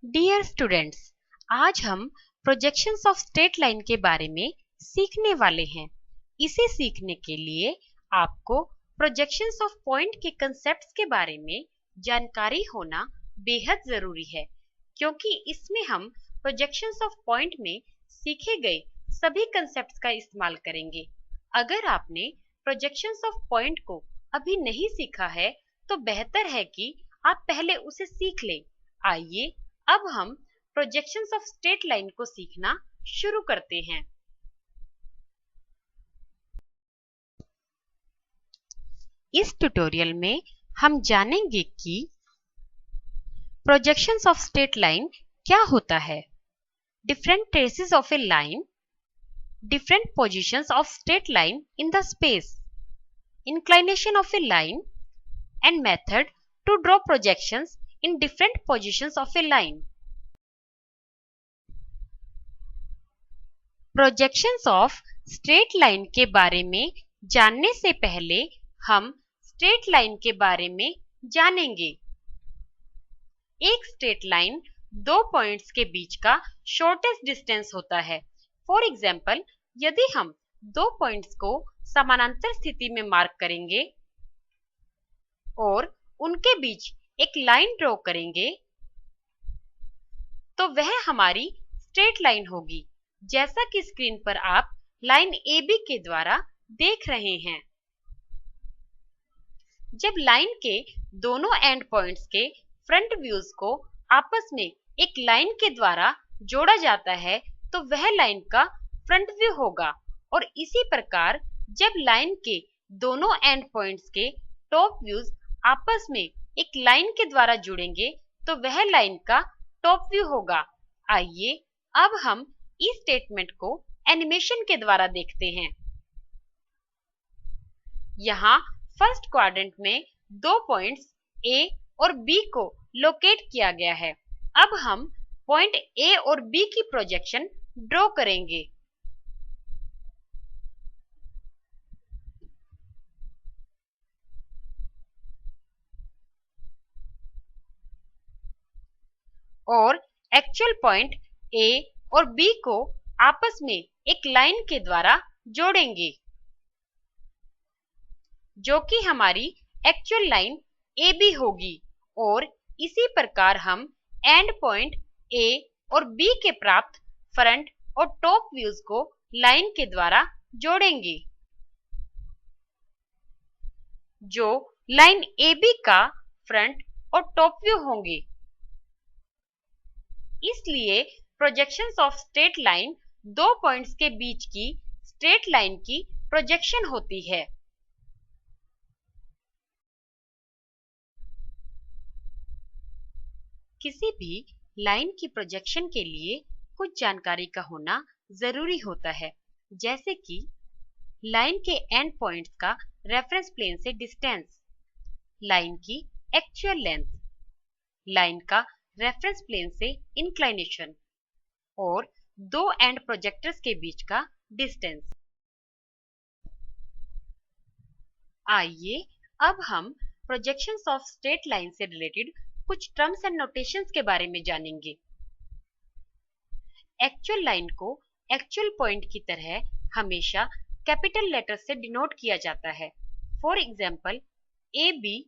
Dear students, आज हम projections of straight line के बारे में सीखने वाले हैं। इसे सीखने के लिए आपको प्रोजेक्शंस ऑफ पॉइंट के कंसेप्ट्स के बारे में जानकारी होना बेहद जरूरी है, क्योंकि इसमें हम प्रोजेक्शंस ऑफ पॉइंट में सीखे गए सभी कंसेप्ट्स का इस्तेमाल करेंगे। अगर आपने प्रोजेक्शंस ऑफ पॉइंट को अभी नहीं सीखा है तो बेहतर है कि आप पहले उसे सीख लें। आइए अब हम प्रोजेक्शंस ऑफ स्ट्रेट लाइन को सीखना शुरू करते हैं। इस ट्यूटोरियल में हम जानेंगे कि प्रोजेक्शंस ऑफ स्ट्रेट लाइन क्या होता है, different traces of A line, different positions of straight line in the space, inclination of a line, and method to draw projections in different positions of a line. Projections of straight line के बारे में जानने से पहले हम straight line के बारे में जानेंगे। एक straight line दो पॉइंट्स के बीच का shortest distance होता है। फॉर एग्जाम्पल, यदि हम दो पॉइंट्स को समानांतर स्थिति में मार्क करेंगे और उनके बीच एक लाइन ड्रॉ करेंगे तो वह हमारी स्ट्रेट लाइन होगी, जैसा कि स्क्रीन पर आप लाइन AB के द्वारा देख रहे हैं। जब लाइन के दोनों एंड पॉइंट्स के फ्रंट व्यूज को आपस में एक लाइन के द्वारा जोड़ा जाता है तो वह लाइन का फ्रंट व्यू होगा, और इसी प्रकार जब लाइन के दोनों एंड पॉइंट्स के टॉप व्यूज आपस में एक लाइन के द्वारा जुड़ेंगे तो वह लाइन का टॉप व्यू होगा। आइए अब हम इस स्टेटमेंट को एनिमेशन के द्वारा देखते हैं। यहाँ फर्स्ट क्वाड्रेंट में दो पॉइंट्स A और B को लोकेट किया गया है। अब हम पॉइंट A और B की प्रोजेक्शन ड्रॉ करेंगे। और एक्चुअल पॉइंट A और B को आपस में एक लाइन के द्वारा जोड़ेंगे, जो कि हमारी एक्चुअल लाइन AB होगी, और इसी प्रकार हम एंड पॉइंट A और B के प्राप्त फ्रंट और टॉप व्यूज को लाइन के द्वारा जोड़ेंगे, जो लाइन AB का फ्रंट और टॉप व्यू होंगे। इसलिए प्रोजेक्शंस ऑफ स्ट्रेट लाइन दो पॉइंट्स के बीच की स्ट्रेट लाइन की प्रोजेक्शन होती है। किसी भी लाइन की प्रोजेक्शन के लिए कुछ जानकारी का होना जरूरी होता है, जैसे कि लाइन के एंड पॉइंट्स का रेफरेंस प्लेन से डिस्टेंस, लाइन की एक्चुअल लेंथ, लाइन का रेफरेंस प्लेन से इंक्लाइनेशन और दो एंड प्रोजेक्टर्स के बीच का डिस्टेंस। आइए अब हम प्रोजेक्शंस ऑफ स्ट्रेट लाइन से रिलेटेड कुछ टर्म्स एंड नोटेशंस के बारे में जानेंगे। एक्चुअल लाइन को एक्चुअल पॉइंट की तरह हमेशा कैपिटल लेटर से डिनोट किया जाता है। फॉर एग्जाम्पल, AB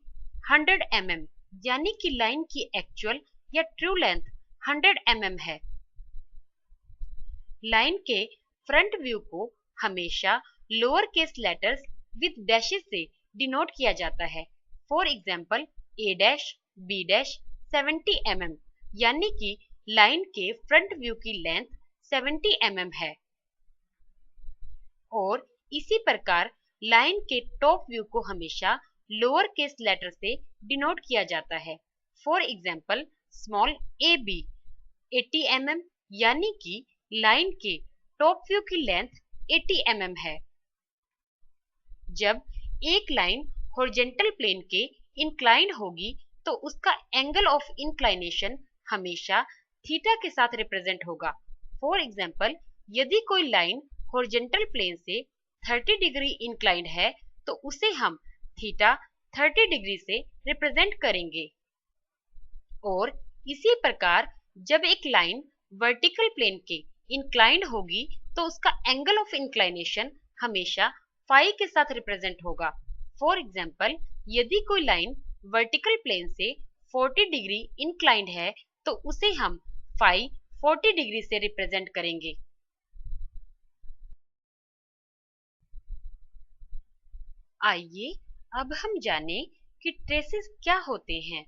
100 mm यानी कि लाइन की एक्चुअल या ट्रू लेंथ 100 mm है। लाइन के फ्रंट व्यू को हमेशा lower case letters with dashes से डिनोट किया जाता है। For example, A' B' 70 mm यानी कि लाइन के फ्रंट व्यू की लेंथ 70 mm है, और इसी प्रकार लाइन के टॉप व्यू को हमेशा लोअर केस लेटर से डिनोट किया जाता है। For example, small AB 80 mm यानी कि लाइन के टॉप व्यू की लेंथ 80 mm है। जब एक लाइन हॉरिजॉन्टल प्लेन के इंक्लाइन होगी तो उसका एंगल ऑफ इंक्लाइनेशन हमेशा थीटा के साथ रिप्रेजेंट होगा। फॉर एग्जाम्पल, यदि कोई लाइन हॉरिजॉन्टल प्लेन से 30 डिग्री इंक्लाइंड है तो उसे हम थीटा 30 डिग्री से रिप्रेजेंट करेंगे, और इसी प्रकार जब एक लाइन वर्टिकल प्लेन के इंक्लाइंड होगी तो उसका एंगल ऑफ इंक्लाइनेशन हमेशा फाई के साथ रिप्रेजेंट होगा। फॉर एग्जाम्पल, यदि कोई लाइन वर्टिकल प्लेन से 40 डिग्री इंक्लाइंड है तो उसे हम फाई 40 डिग्री से रिप्रेजेंट करेंगे। आइए अब हम जानें कि ट्रेसेस क्या होते हैं।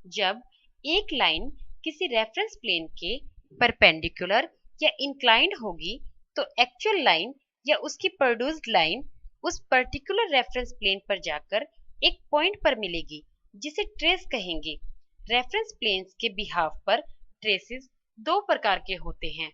जब एक लाइन किसी रेफरेंस प्लेन के परपेंडिकुलर या इंक्लाइंड होगी तो एक्चुअल लाइन या उसकी प्रोड्यूस्ड लाइन उस पर्टिकुलर रेफरेंस प्लेन पर जाकर एक पॉइंट पर मिलेगी जिसे ट्रेस कहेंगे। रेफरेंस प्लेन्स के बिहाफ पर ट्रेसेस दो प्रकार के होते हैं।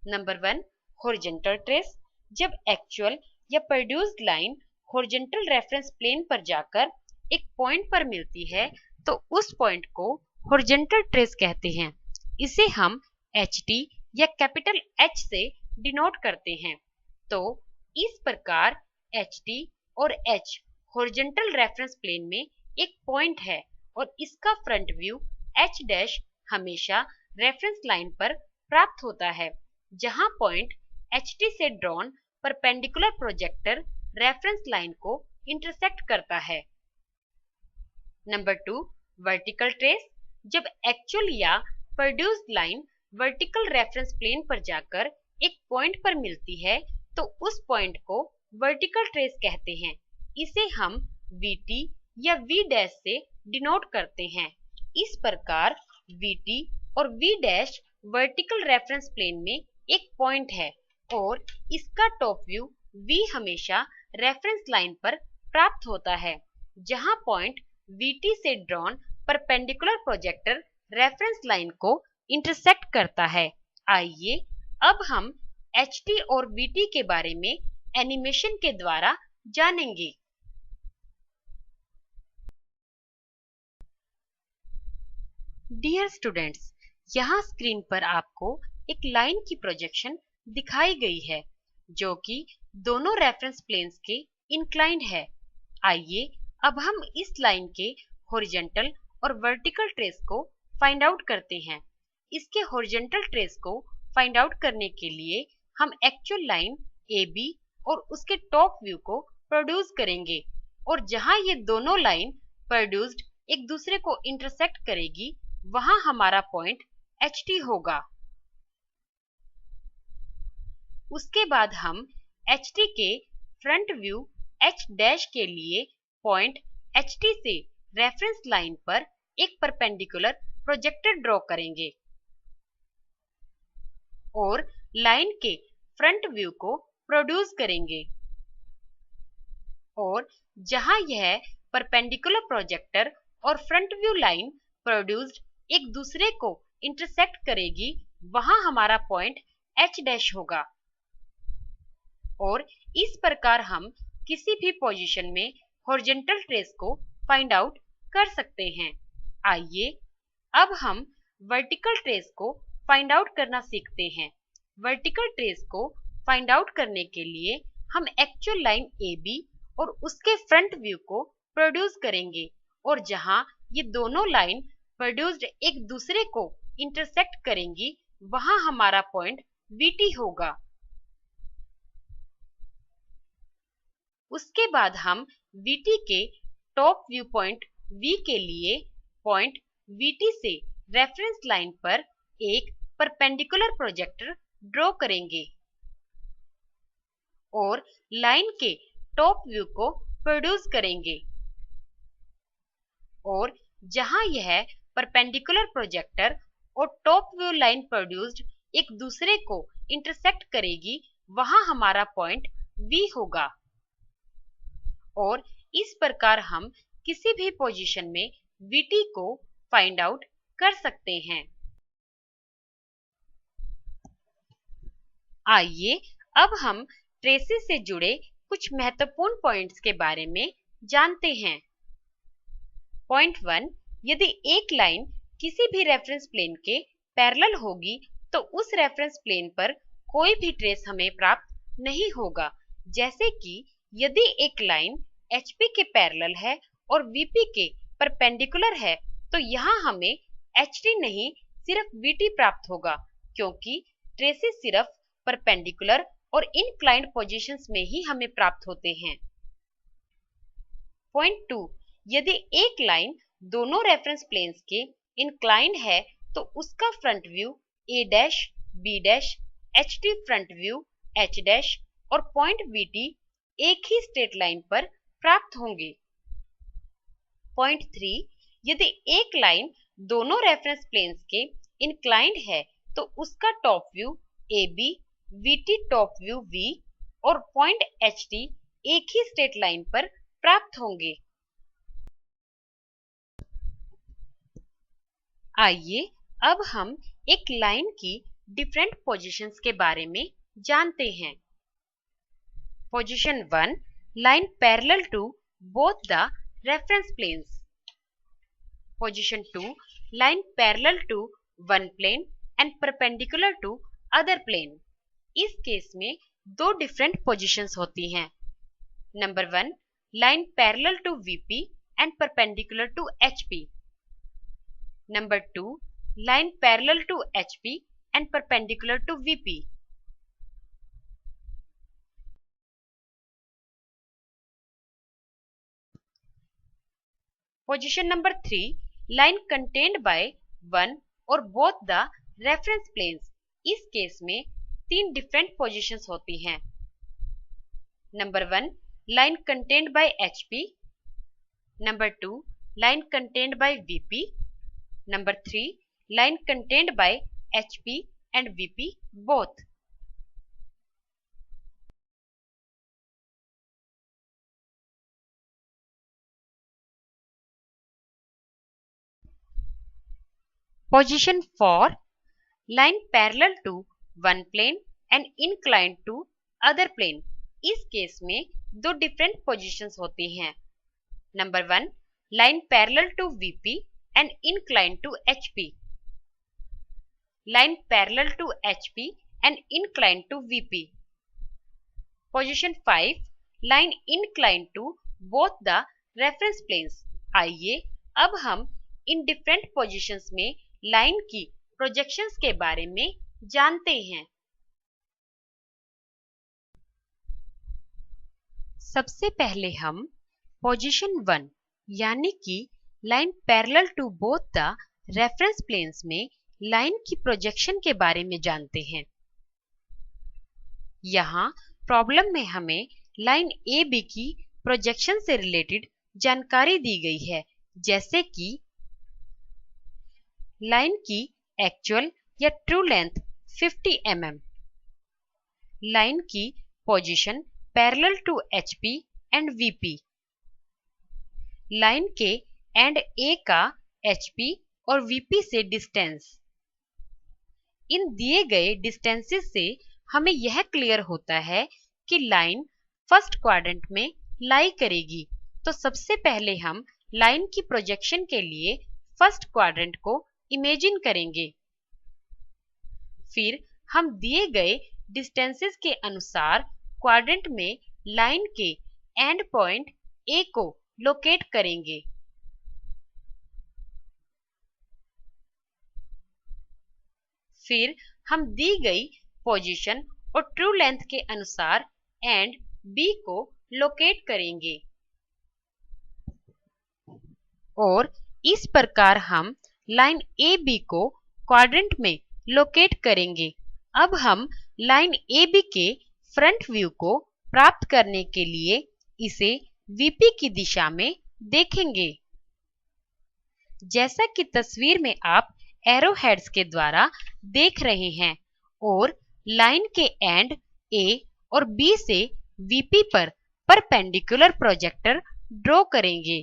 Number 1, horizontal trace. जब एक्चुअल या produced line horizontal reference plane पर जाकर एक पॉइंट पर मिलती है तो उस पॉइंट को हॉरिजॉन्टल ट्रेस कहते हैं। इसे हम HT या कैपिटल H से डिनोट करते हैं। तो इस प्रकार HT और H हॉरिजॉन्टल रेफरेंस प्लेन में एक पॉइंट है और इसका फ्रंट व्यू H डैश हमेशा रेफरेंस लाइन पर प्राप्त होता है जहां पॉइंट HT से drawn perpendicular projector reference line को इंटरसेक्ट करता है। Number 2, vertical trace. जब एक्चुअल या produced line vertical reference plane पर जाकर एक पॉइंट पर मिलती है तो उस पॉइंट को वर्टिकल ट्रेस कहते हैं। इसे हम VT या V डैश से डिनोट करते हैं। इस प्रकार VT और V dash vertical reference plane में एक पॉइंट है और इसका टॉप व्यू V हमेशा रेफरेंस लाइन पर प्राप्त होता है जहां पॉइंट VT से drawn perpendicular projector reference line को इंटरसेक्ट करता है। आइए अब हम HT और VT के बारे में एनिमेशन के द्वारा जानेंगे। डियर स्टूडेंट्स, यहाँ स्क्रीन पर आपको एक लाइन की प्रोजेक्शन दिखाई गई है जो कि दोनों रेफरेंस प्लेन्स के इंक्लाइंड है। आइए अब हम इस लाइन के हॉरिजॉन्टल और वर्टिकल ट्रेस को फाइंड आउट करते हैं। इसके हॉरिजॉन्टल ट्रेस को फाइंड आउट करने के लिए हम एक्चुअल लाइन AB और उसके टॉप व्यू को प्रोड्यूस करेंगे और जहां ये दोनों लाइन प्रोड्यूस्ड एक दूसरे को इंटरसेक्ट करेगी वहां हमारा पॉइंट HT होगा। उसके बाद हम HT के फ्रंट व्यू H डैश के लिए पॉइंट HT से रेफरेंस लाइन पर एक परपेंडिकुलर प्रोजेक्टर ड्रॉ करेंगे और लाइन के फ्रंट व्यू को प्रोड्यूस करेंगे और जहां यह परपेंडिकुलर प्रोजेक्टर और फ्रंट व्यू लाइन प्रोड्यूस्ड एक दूसरे को इंटरसेक्ट करेगी वहां हमारा पॉइंट H डैश होगा। और इस प्रकार हम किसी भी पोजीशन में हॉरिजॉन्टल ट्रेस को फाइंड आउट कर सकते हैं। आइए अब हम वर्टिकल ट्रेस को फाइंड आउट करना सीखते हैं। वर्टिकल ट्रेस को फाइंड आउट करने के लिए हम एक्चुअल लाइन AB और उसके फ्रंट व्यू को प्रोड्यूस करेंगे और जहां ये दोनों लाइन प्रोड्यूस्ड एक दूसरे को इंटरसेक्ट करेंगी वहां हमारा पॉइंट VT होगा। उसके बाद हम VT के टॉप व्यू पॉइंट V के लिए पॉइंट VT से रेफरेंस लाइन पर एक परपेंडिकुलर प्रोजेक्टर ड्रॉ करेंगे और लाइन के टॉप व्यू को प्रोड्यूस करेंगे और जहां यह परपेंडिकुलर प्रोजेक्टर और टॉप व्यू लाइन प्रोड्यूस्ड एक दूसरे को इंटरसेक्ट करेगी वहां हमारा पॉइंट V होगा। और इस प्रकार हम किसी भी पोजीशन में VT को फाइंड आउट कर सकते हैं। आइए अब हम ट्रेसेस से जुड़े कुछ महत्वपूर्ण पॉइंट्स के बारे में जानते हैं। पॉइंट 1, यदि एक लाइन किसी भी रेफरेंस प्लेन के पैरेलल होगी तो उस रेफरेंस प्लेन पर कोई भी ट्रेस हमें प्राप्त नहीं होगा। जैसे कि यदि एक लाइन HP के पैरेलल है और VP के परपेंडिकुलर है तो यहाँ हमें HT नहीं सिर्फ VT प्राप्त होगा, क्योंकि ट्रेसेस सिर्फ परपेंडिकुलर और इनक्लाइंड पोजीशंस में ही हमें प्राप्त होते हैं। पॉइंट 2, यदि एक लाइन दोनों रेफरेंस प्लेन्स के इंक्लाइंड है तो उसका front view A dash B dash HT front view H dash और पॉइंट VT एक ही स्ट्रेट लाइन पर प्राप्त होंगे। पॉइंट 3, यदि एक लाइन दोनों रेफरेंस प्लेन्स के इंक्लाइंड है तो उसका top view AB, VT top view V और पॉइंट HT एक ही स्ट्रेट लाइन पर प्राप्त होंगे। आइए अब हम एक लाइन की डिफरेंट पोजीशंस के बारे में जानते हैं। Position 1, line parallel to both the reference planes. Position 2, line parallel to one plane and perpendicular to other plane. इस केस में दो डिफरेंट पोजीशंस होती हैं। Number 1, line parallel to VP and perpendicular to HP. Number 2, line parallel to HP and perpendicular to VP. Position number 3, line contained by one or both the reference planes. इस case में तीन different positions होती हैं। Number 1, line contained by HP. Number 2, line contained by VP. Number 3, line contained by HP and VP both. Position 4, line parallel to one plane and inclined to other plane. इस case में दो different positions होती हैं। Number 1, line parallel to VP and inclined to HP. Line parallel to HP and inclined to VP. Position 5, line inclined to both the reference planes. आइए अब हम in different positions में line की projections के बारे में जानते हैं। सबसे पहले हम पोजीशन 1 यानी कि line parallel to both the reference planes में लाइन की प्रोजेक्शन के बारे में जानते हैं। यहाँ प्रॉब्लम में हमें लाइन AB की प्रोजेक्शन से रिलेटेड जानकारी दी गई है, जैसे कि लाइन की एक्चुअल या ट्रू लेंथ 50 mm, लाइन की position parallel to HP and VP, line के एंड A का HP और VP से डिस्टेंस। इन दिए गए डिस्टेंसेस से हमें यह क्लियर होता है कि लाइन फर्स्ट क्वाड्रेंट में लाई करेगी। तो सबसे पहले हम लाइन की प्रोजेक्शन के लिए फर्स्ट क्वाड्रेंट को इमेजिन करेंगे। फिर हम दिए गए डिस्टेंसेस के अनुसार क्वाड्रेंट में लाइन के एंड पॉइंट A को लोकेट करेंगे। फिर हम दी गई पोजीशन और ट्रू लेंथ के अनुसार एंड B को लोकेट करेंगे और इस प्रकार हम लाइन AB को क्वाड्रेंट में लोकेट करेंगे। अब हम लाइन AB के फ्रंट व्यू को प्राप्त करने के लिए इसे VP की दिशा में देखेंगे। जैसा कि तस्वीर में आप एरो हेड्स के द्वारा देख रहे हैं और लाइन के एंड A और B से VP पर परपेंडिकुलर प्रोजेक्टर ड्रॉ करेंगे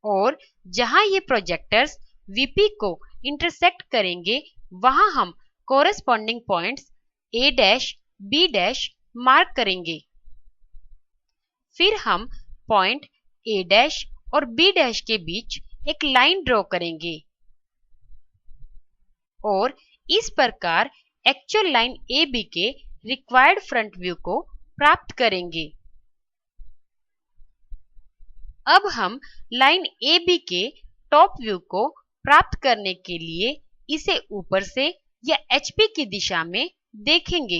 और जहां ये प्रोजेक्टर्स VP को इंटरसेक्ट करेंगे वहां हम corresponding points A dash B dash mark करेंगे। फिर हम पॉइंट A डैश और B डैश के बीच एक लाइन ड्रॉ करेंगे और इस प्रकार एक्चुअल लाइन AB के रिक्वायर्ड फ्रंट व्यू को प्राप्त करेंगे। अब हम लाइन AB के टॉप व्यू को प्राप्त करने के लिए इसे ऊपर से या HP की दिशा में देखेंगे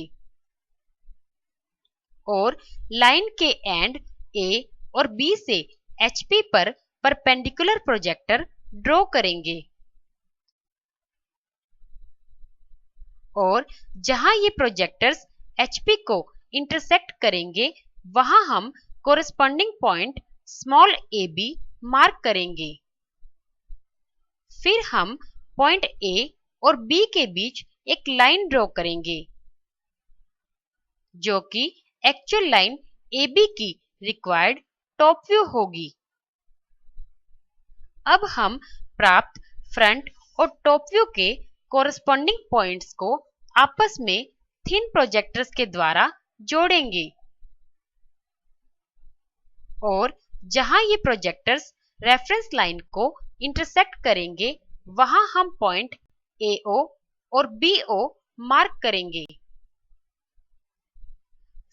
और लाइन के एंड A और B से HP पर परपेंडिकुलर प्रोजेक्टर ड्रॉ करेंगे और जहां ये प्रोजेक्टर्स HP को इंटरसेक्ट करेंगे वहां हम corresponding point small ab mark करेंगे। फिर हम पॉइंट A और B के बीच एक लाइन ड्रॉ करेंगे जो कि एक्चुअल लाइन AB की रिक्वायर्ड टॉप व्यू होगी। अब हम प्राप्त फ्रंट और टॉप व्यू के कोरेस्पॉन्डिंग पॉइंट्स को आपस में थिन प्रोजेक्टर्स के द्वारा जोड़ेंगे और जहां ये प्रोजेक्टर्स रेफरेंस लाइन को इंटरसेक्ट करेंगे वहां हम पॉइंट AO और BO मार्क करेंगे।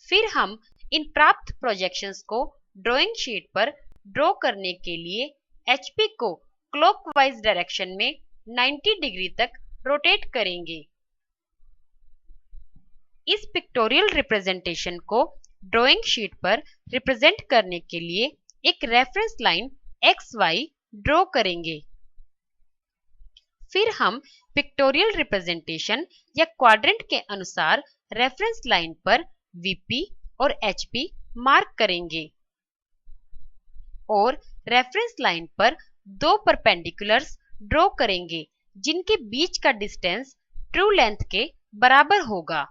फिर हम इन प्राप्त प्रोजेक्शंस को ड्राइंग शीट पर ड्रॉ करने के लिए HP को क्लॉकवाइज डायरेक्शन में 90 डिग्री तक रोटेट करेंगे। इस पिक्टोरियल रिप्रेजेंटेशन को ड्राइंग शीट पर रिप्रेजेंट करने के लिए एक रेफरेंस लाइन XY ड्रॉ करेंगे। फिर हम पिक्टोरियल रिप्रेजेंटेशन या क्वाड्रेंट के अनुसार रेफरेंस लाइन पर VP और HP मार्क करेंगे और रेफरेंस लाइन पर दो परपेंडिकुलर्स ड्रॉ करेंगे जिनके बीच का डिस्टेंस ट्रू लेंथ के बराबर होगा।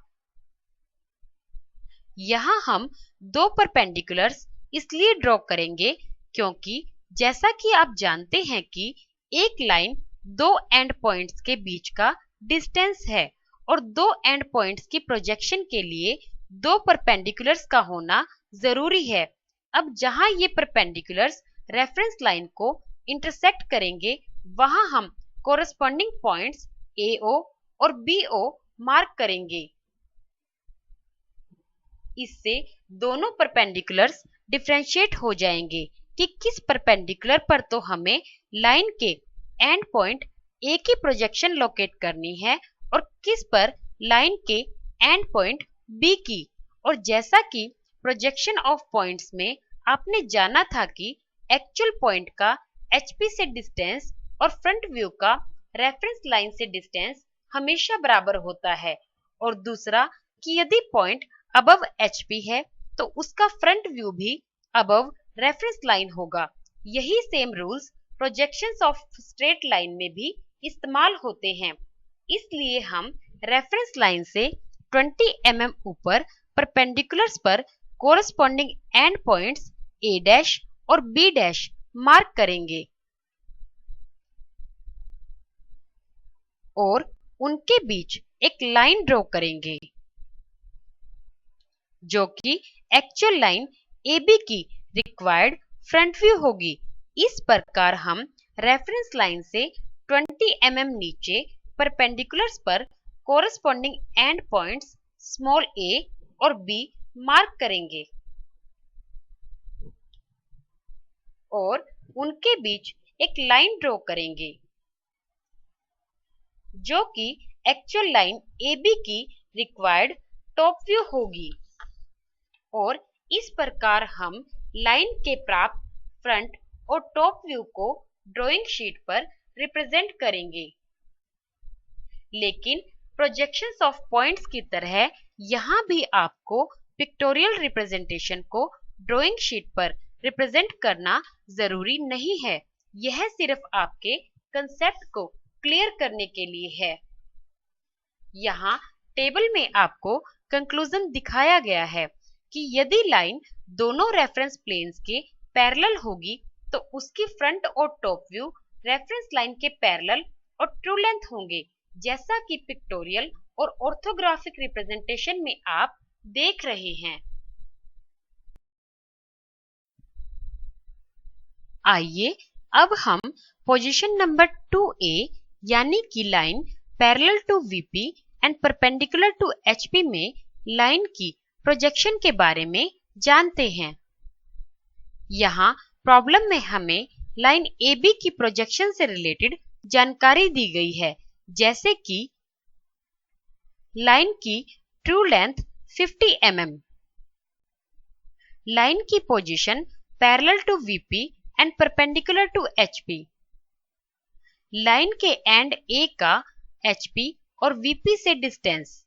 यहाँ हम दो परपेंडिकुलर्स इसलिए ड्रॉ करेंगे क्योंकि जैसा कि आप जानते हैं कि एक लाइन दो एंड पॉइंट्स के बीच का डिस्टेंस है और दो एंड पॉइंट्स की प्रोजेक्शन के लिए दो परपेंडिकुलर्स का होना जरूरी है। अब जहां ये परपेंडिकुलर्स रेफरेंस लाइन को इंटरसेक्ट करेंगे वहां हम कोरेस्पॉन्डिंग पॉइंट्स AO और BO मार्क करेंगे। इससे दोनों परपेंडिकुलर्स डिफरेंशिएट हो जाएंगे कि किस परपेंडिकुलर पर तो हमें लाइन के एंड पॉइंट A की प्रोजेक्शन लोकेट करनी है और किस पर लाइन के एंड पॉइंट B की। और जैसा कि प्रोजेक्शन ऑफ पॉइंट्स में आपने जाना था कि एक्चुअल पॉइंट का HP से डिस्टेंस और फ्रंट व्यू का रेफरेंस लाइन से डिस्टेंस हमेशा बराबर होता है और दूसरा कि यदि पॉइंट अबव HP है तो उसका फ्रंट व्यू भी अबव रेफरेंस लाइन होगा। यही same rules projections of straight line में भी इस्तेमाल होते हैं। इसलिए हम रेफरेंस लाइन से 20 mm ऊपर परपेंडिकुलर्स पर कोरेस्पॉन्डिंग एंड पॉइंट्स A' और B' मार्क करेंगे और उनके बीच एक लाइन ड्रॉ करेंगे जो कि एक्चुअल लाइन AB की रिक्वायर्ड फ्रंट व्यू होगी। इस प्रकार हम रेफरेंस लाइन से 20 mm नीचे परपेंडिकुलर्स पर corresponding and points small a और b मार्क करेंगे और उनके बीच एक लाइन ड्रॉ करेंगे जो कि एक्चुअल लाइन AB की रिक्वायर्ड टॉप व्यू होगी और इस प्रकार हम लाइन के प्राप्त फ्रंट और टॉप व्यू को ड्राइंग शीट पर रिप्रेजेंट करेंगे। लेकिन प्रोजेक्शंस ऑफ पॉइंट्स की तरह यहाँ भी आपको पिक्टोरियल रिप्रेजेंटेशन को ड्राइंग शीट पर रिप्रेजेंट करना जरूरी नहीं है। यह सिर्फ आपके कंसेप्ट को क्लियर करने के लिए है। यहाँ टेबल में आपको कंक्लूजन दिखाया गया है कि यदि लाइन दोनों रेफरेंस प्लेन्स के पैरेलल होगी तो उसकी फ्रंट और टॉप व्यू रेफरेंस लाइन के पैरेलल और ट्रू लेंथ होंगे, जैसा कि पिक्टोरियल और ऑर्थोग्राफिक रिप्रेजेंटेशन में आप देख रहे हैं। आइए अब हम पोजीशन नंबर 2A यानी कि line parallel to VP and perpendicular to HP में लाइन की प्रोजेक्शन के बारे में जानते हैं। यहाँ प्रॉब्लम में हमें लाइन AB की प्रोजेक्शन से रिलेटेड जानकारी दी गई है, जैसे कि लाइन की ट्रू लेंथ 50 mm, लाइन की position parallel to VP and perpendicular to HP, line के एंड A का HP और VP से डिस्टेंस।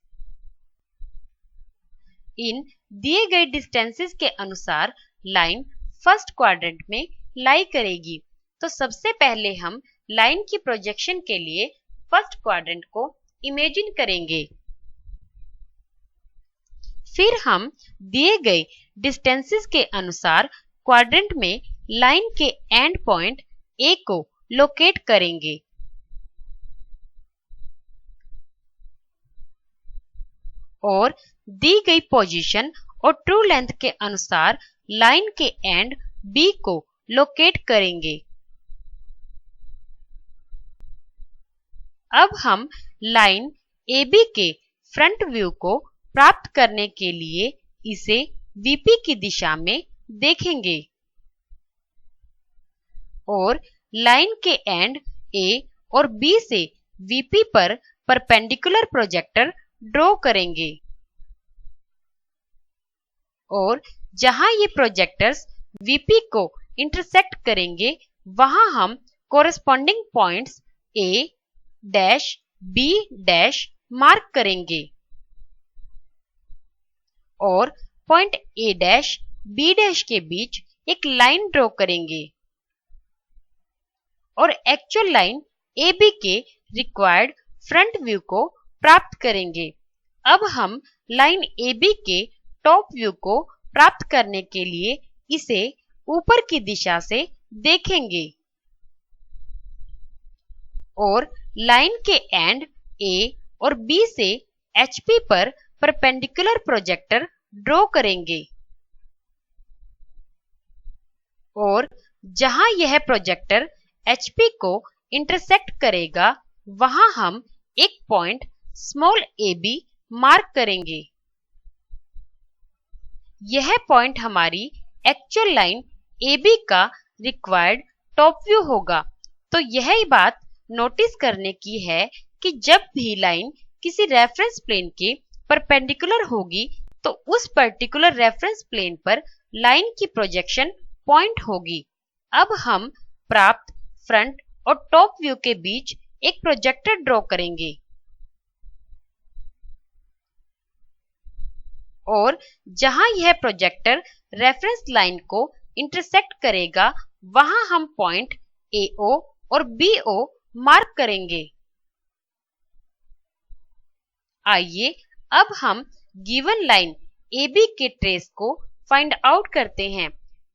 इन दिए गए डिस्टेंसेस के अनुसार लाइन फर्स्ट क्वाड्रेंट में लाई करेगी। तो सबसे पहले हम लाइन की प्रोजेक्शन के लिए फर्स्ट क्वाड्रेंट को इमेजिन करेंगे। फिर हम दिए गए डिस्टेंसेस के अनुसार क्वाड्रेंट में लाइन के एंड पॉइंट A को लोकेट करेंगे और दी गई पोजीशन और ट्रू लेंथ के अनुसार लाइन के एंड B को लोकेट करेंगे। अब हम लाइन AB के फ्रंट व्यू को प्राप्त करने के लिए इसे VP की दिशा में देखेंगे और लाइन के एंड A और B से VP पर परपेंडिकुलर प्रोजेक्टर ड्रॉ करेंगे और जहां ये प्रोजेक्टर्स VP को इंटरसेक्ट करेंगे वहां हम corresponding points A dash B dash mark करेंगे और point A dash B dash के बीच एक लाइन ड्रॉ करेंगे और एक्चुअल लाइन AB के रिक्वायर्ड फ्रंट व्यू को प्राप्त करेंगे। अब हम लाइन AB के टॉप व्यू को प्राप्त करने के लिए इसे ऊपर की दिशा से देखेंगे और लाइन के एंड A और B से HP पर परपेंडिकुलर प्रोजेक्टर ड्रॉ करेंगे और जहां यह प्रोजेक्टर HP को इंटरसेक्ट करेगा वहां हम एक पॉइंट स्मॉल AB मार्क करेंगे। यह पॉइंट हमारी एक्चुअल लाइन AB का रिक्वायर्ड टॉप व्यू होगा। तो यह बात नोटिस करने की है कि जब भी लाइन किसी रेफरेंस प्लेन के परपेंडिकुलर होगी तो उस पर्टिकुलर रेफरेंस प्लेन पर लाइन की प्रोजेक्शन पॉइंट होगी। अब हम प्राप्त फ्रंट और टॉप व्यू के बीच एक प्रोजेक्टर ड्रॉ करेंगे और जहां यह प्रोजेक्टर रेफरेंस लाइन को इंटरसेक्ट करेगा वहां हम पॉइंट AO और BO मार्क करेंगे। आइए अब हम गिवन लाइन AB के ट्रेस को फाइंड आउट करते हैं।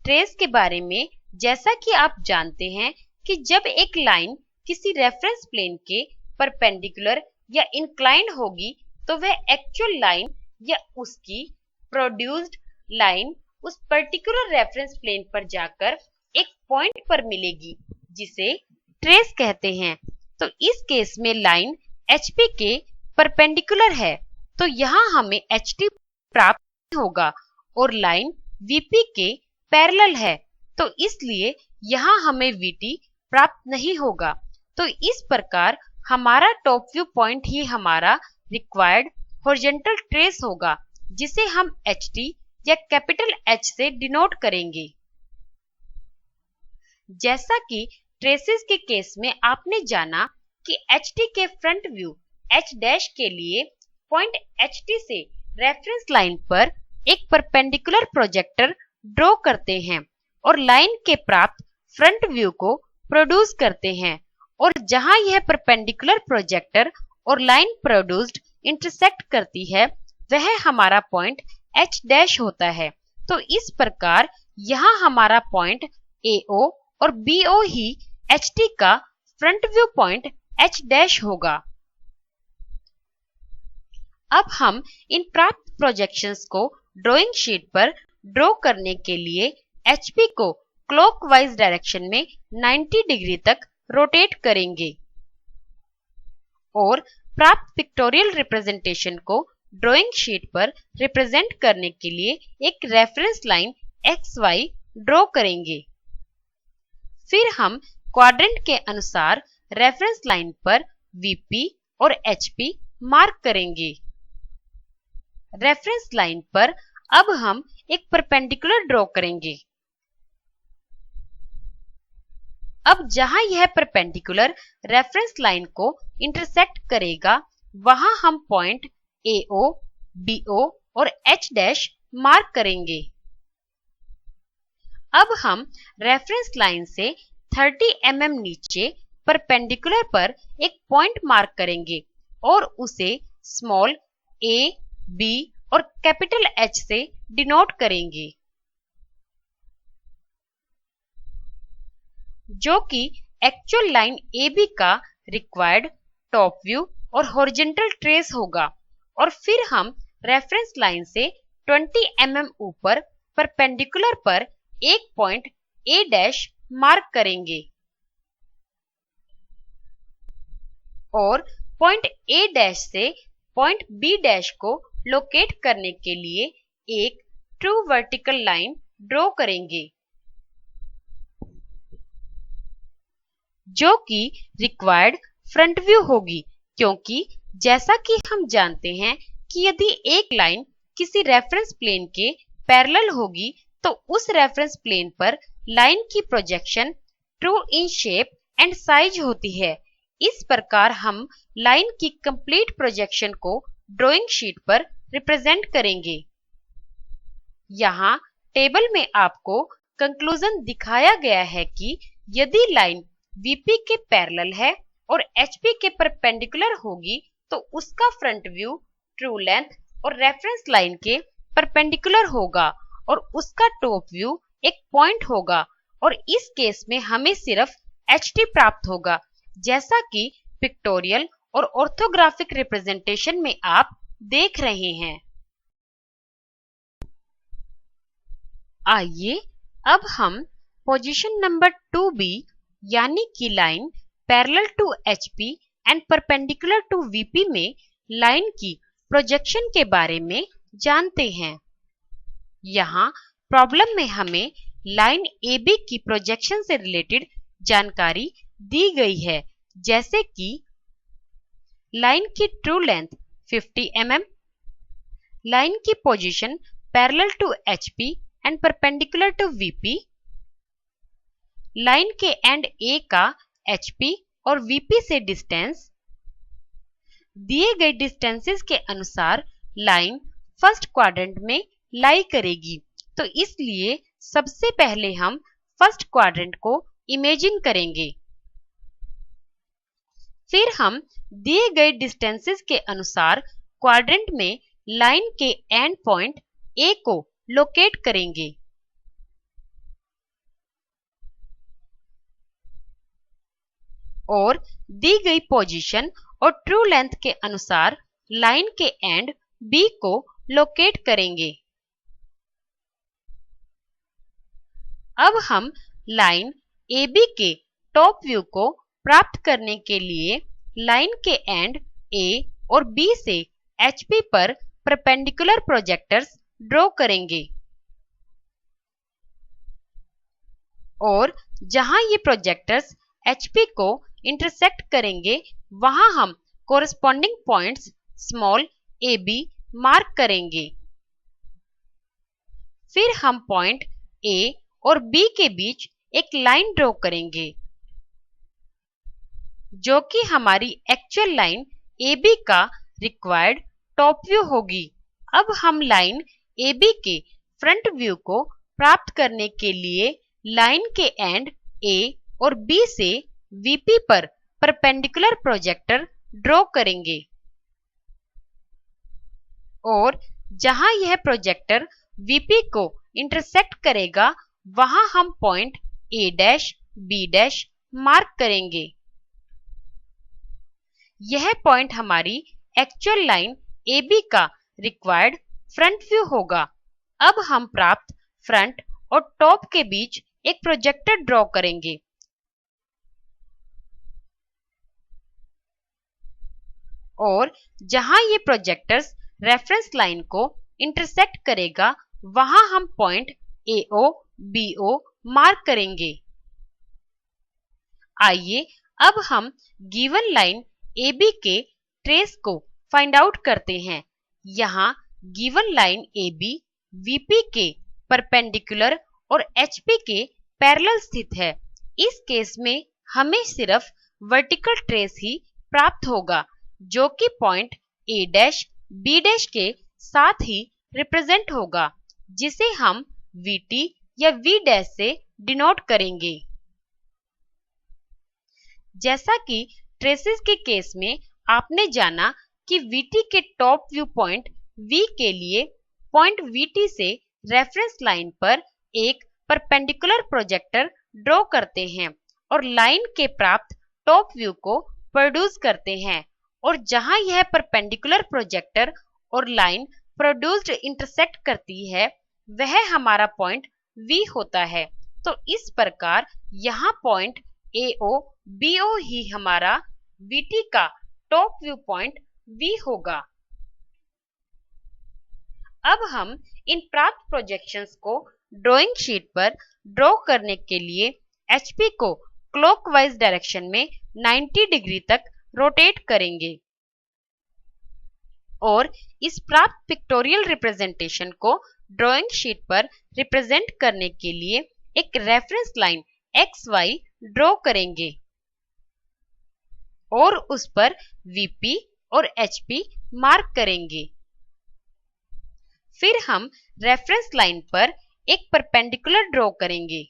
ट्रेस के बारे में जैसा कि आप जानते हैं कि जब एक लाइन किसी रेफरेंस प्लेन के परपेंडिकुलर या इंक्लाइंड होगी तो वह एक्चुअल लाइन या उसकी प्रोड्यूस्ड लाइन उस पर्टिकुलर रेफरेंस प्लेन पर जाकर एक पॉइंट पर मिलेगी जिसे ट्रेस कहते हैं। तो इस केस में लाइन HP के परपेंडिकुलर है तो यहाँ हमें HT प्राप्त होगा और लाइन VP के पैरेलल है तो इसलिए यहाँ हमें VT प्राप्त नहीं होगा। तो इस प्रकार हमारा टॉप व्यू पॉइंट ही हमारा रिक्वायर्ड हॉरिजॉन्टल ट्रेस होगा जिसे हम HT या कैपिटल H से डिनोट करेंगे। जैसा कि ट्रेसेस के केस में आपने जाना कि HT के फ्रंट व्यू H डैश के लिए पॉइंट HT से रेफरेंस लाइन पर एक परपेंडिकुलर प्रोजेक्टर ड्रॉ करते हैं और लाइन के प्राप्त फ्रंट व्यू को प्रोड्यूस करते हैं और जहां यह परपेंडिकुलर प्रोजेक्टर और लाइन प्रोड्यूस्ड इंटरसेक्ट करती है वह हमारा पॉइंट H डैश होता है। तो इस प्रकार यहाँ हमारा पॉइंट AO और BO ही HT का front view point H dash होगा। अब हम इन प्राप्त प्रोजेक्शंस को ड्राइंग शीट पर ड्रॉ करने के लिए HP को क्लॉकवाइज डायरेक्शन में 90 डिग्री तक रोटेट करेंगे और प्राप्त पिक्टोरियल रिप्रेजेंटेशन को ड्राइंग शीट पर रिप्रेजेंट करने के लिए एक रेफरेंस लाइन XY ड्रॉ करेंगे। फिर हम क्वाड्रेंट के अनुसार रेफरेंस लाइन पर VP और HP मार्क करेंगे। रेफरेंस लाइन पर अब हम एक परपेंडिकुलर ड्रॉ करेंगे। अब जहां यह परपेंडिकुलर रेफरेंस लाइन को इंटरसेक्ट करेगा, वहां हम पॉइंट AO, BO और H' मार्क करेंगे। अब हम रेफरेंस लाइन से 30 mm नीचे परपेंडिकुलर पर एक पॉइंट मार्क करेंगे और उसे स्मॉल a, b और कैपिटल H से डिनोट करेंगे, जो कि एक्चुअल लाइन AB का रिक्वायर्ड टॉप व्यू और हॉरिजॉन्टल ट्रेस होगा। और फिर हम रेफरेंस लाइन से 20 mm ऊपर परपेंडिकुलर पर एक पॉइंट A' मार्क करेंगे और पॉइंट A' से पॉइंट B' को लोकेट करने के लिए एक ट्रू वर्टिकल लाइन ड्रॉ करेंगे, जो कि रिक्वायर्ड फ्रंट व्यू होगी, क्योंकि जैसा कि हम जानते हैं कि यदि एक लाइन किसी रेफरेंस प्लेन के पैरेलल होगी तो उस रेफरेंस प्लेन पर लाइन की projection true in shape and size होती है। इस प्रकार हम लाइन की कंप्लीट प्रोजेक्शन को ड्राइंग शीट पर रिप्रेजेंट करेंगे। यहाँ टेबल में आपको कंक्लूजन दिखाया गया है कि यदि लाइन VP के पैरेलल है और HP के परपेंडिकुलर होगी तो उसका फ्रंट व्यू ट्रू लेंथ और रेफरेंस लाइन के परपेंडिकुलर होगा और उसका टॉप व्यू एक पॉइंट होगा, और इस केस में हमें सिर्फ HT प्राप्त होगा, जैसा कि पिक्टोरियल और ऑर्थोग्राफिक रिप्रेजेंटेशन में आप देख रहे हैं। आइए अब हम पोजीशन नंबर 2B यानी कि line parallel to HP and perpendicular to VP में लाइन की प्रोजेक्शन के बारे में जानते हैं। यहाँ प्रॉब्लम में हमें लाइन AB की प्रोजेक्शन से रिलेटेड जानकारी दी गई है, जैसे कि लाइन की ट्रू लेंथ 50 mm, लाइन की position parallel to HP and perpendicular to VP, line के एंड A का HP और VP से डिस्टेंस। दिए गए डिस्टेंसेस के अनुसार लाइन फर्स्ट क्वाड्रेंट में लाई करेगी, तो इसलिए सबसे पहले हम फर्स्ट क्वाड्रेंट को इमेजिन करेंगे। फिर हम दिए गए डिस्टेंसेस के अनुसार क्वाड्रेंट में लाइन के एंड पॉइंट A को लोकेट करेंगे और दी गई पोजीशन और ट्रू लेंथ के अनुसार लाइन के एंड B को लोकेट करेंगे। अब हम लाइन AB के टॉप व्यू को प्राप्त करने के लिए लाइन के एंड A और B से HP पर परपेंडिकुलर प्रोजेक्टर्स ड्रॉ करेंगे और जहां ये प्रोजेक्टर्स HP को इंटरसेक्ट करेंगे वहां हम corresponding points small AB mark करेंगे। फिर हम पॉइंट A और B के बीच एक लाइन ड्रॉ करेंगे, जो कि हमारी एक्चुअल लाइन AB का रिक्वायर्ड टॉप व्यू होगी। अब हम लाइन AB के फ्रंट व्यू को प्राप्त करने के लिए लाइन के एंड A और B से VP पर परपेंडिकुलर प्रोजेक्टर ड्रॉ करेंगे और जहां यह प्रोजेक्टर VP को इंटरसेक्ट करेगा वहां हम पॉइंट A' B' मार्क करेंगे। यह पॉइंट हमारी एक्चुअल लाइन AB का रिक्वायर्ड फ्रंट व्यू होगा। अब हम प्राप्त फ्रंट और टॉप के बीच एक प्रोजेक्टर ड्रॉ करेंगे और जहां ये प्रोजेक्टर्स रेफरेंस लाइन को इंटरसेक्ट करेगा वहां हम पॉइंट AO BO मार्क करेंगे। आइए अब हम गिवन लाइन AB के ट्रेस को फाइंड आउट करते हैं। यहाँ गिवन लाइन AB VP के परपेंडिकुलर और HP के पैरेलल स्थित है। इस केस में हमें सिर्फ वर्टिकल ट्रेस ही प्राप्त होगा जो कि पॉइंट A' B' के साथ ही रिप्रेजेंट होगा, जिसे हम VT या V' से डिनोट करेंगे। जैसा कि ट्रेसेस के केस में आपने जाना कि VT के टॉप व्यू पॉइंट V के लिए पॉइंट VT से रेफरेंस लाइन पर एक परपेंडिकुलर प्रोजेक्टर ड्रॉ करते हैं और लाइन के प्राप्त टॉप व्यू को प्रोड्यूस करते हैं, और जहां यह परपेंडिकुलर प्रोजेक्टर और लाइन प्रोड्यूस्ड इंटरसेक्ट करती है वह हमारा पॉइंट V होता है। तो इस प्रकार यहाँ पॉइंट AO BO ही हमारा VT का टॉप व्यू पॉइंट V होगा। अब हम इन प्राप्त प्रोजेक्शंस को ड्राइंग शीट पर ड्रॉ करने के लिए HP को क्लॉकवाइज डायरेक्शन में 90 डिग्री तक रोटेट करेंगे और इस प्राप्त पिक्टोरियल रिप्रेजेंटेशन को ड्राइंग शीट पर रिप्रेजेंट करने के लिए एक रेफरेंस लाइन XY ड्रॉ करेंगे और उस पर VP और HP मार्क करेंगे। फिर हम रेफरेंस लाइन पर एक परपेंडिकुलर ड्रॉ करेंगे।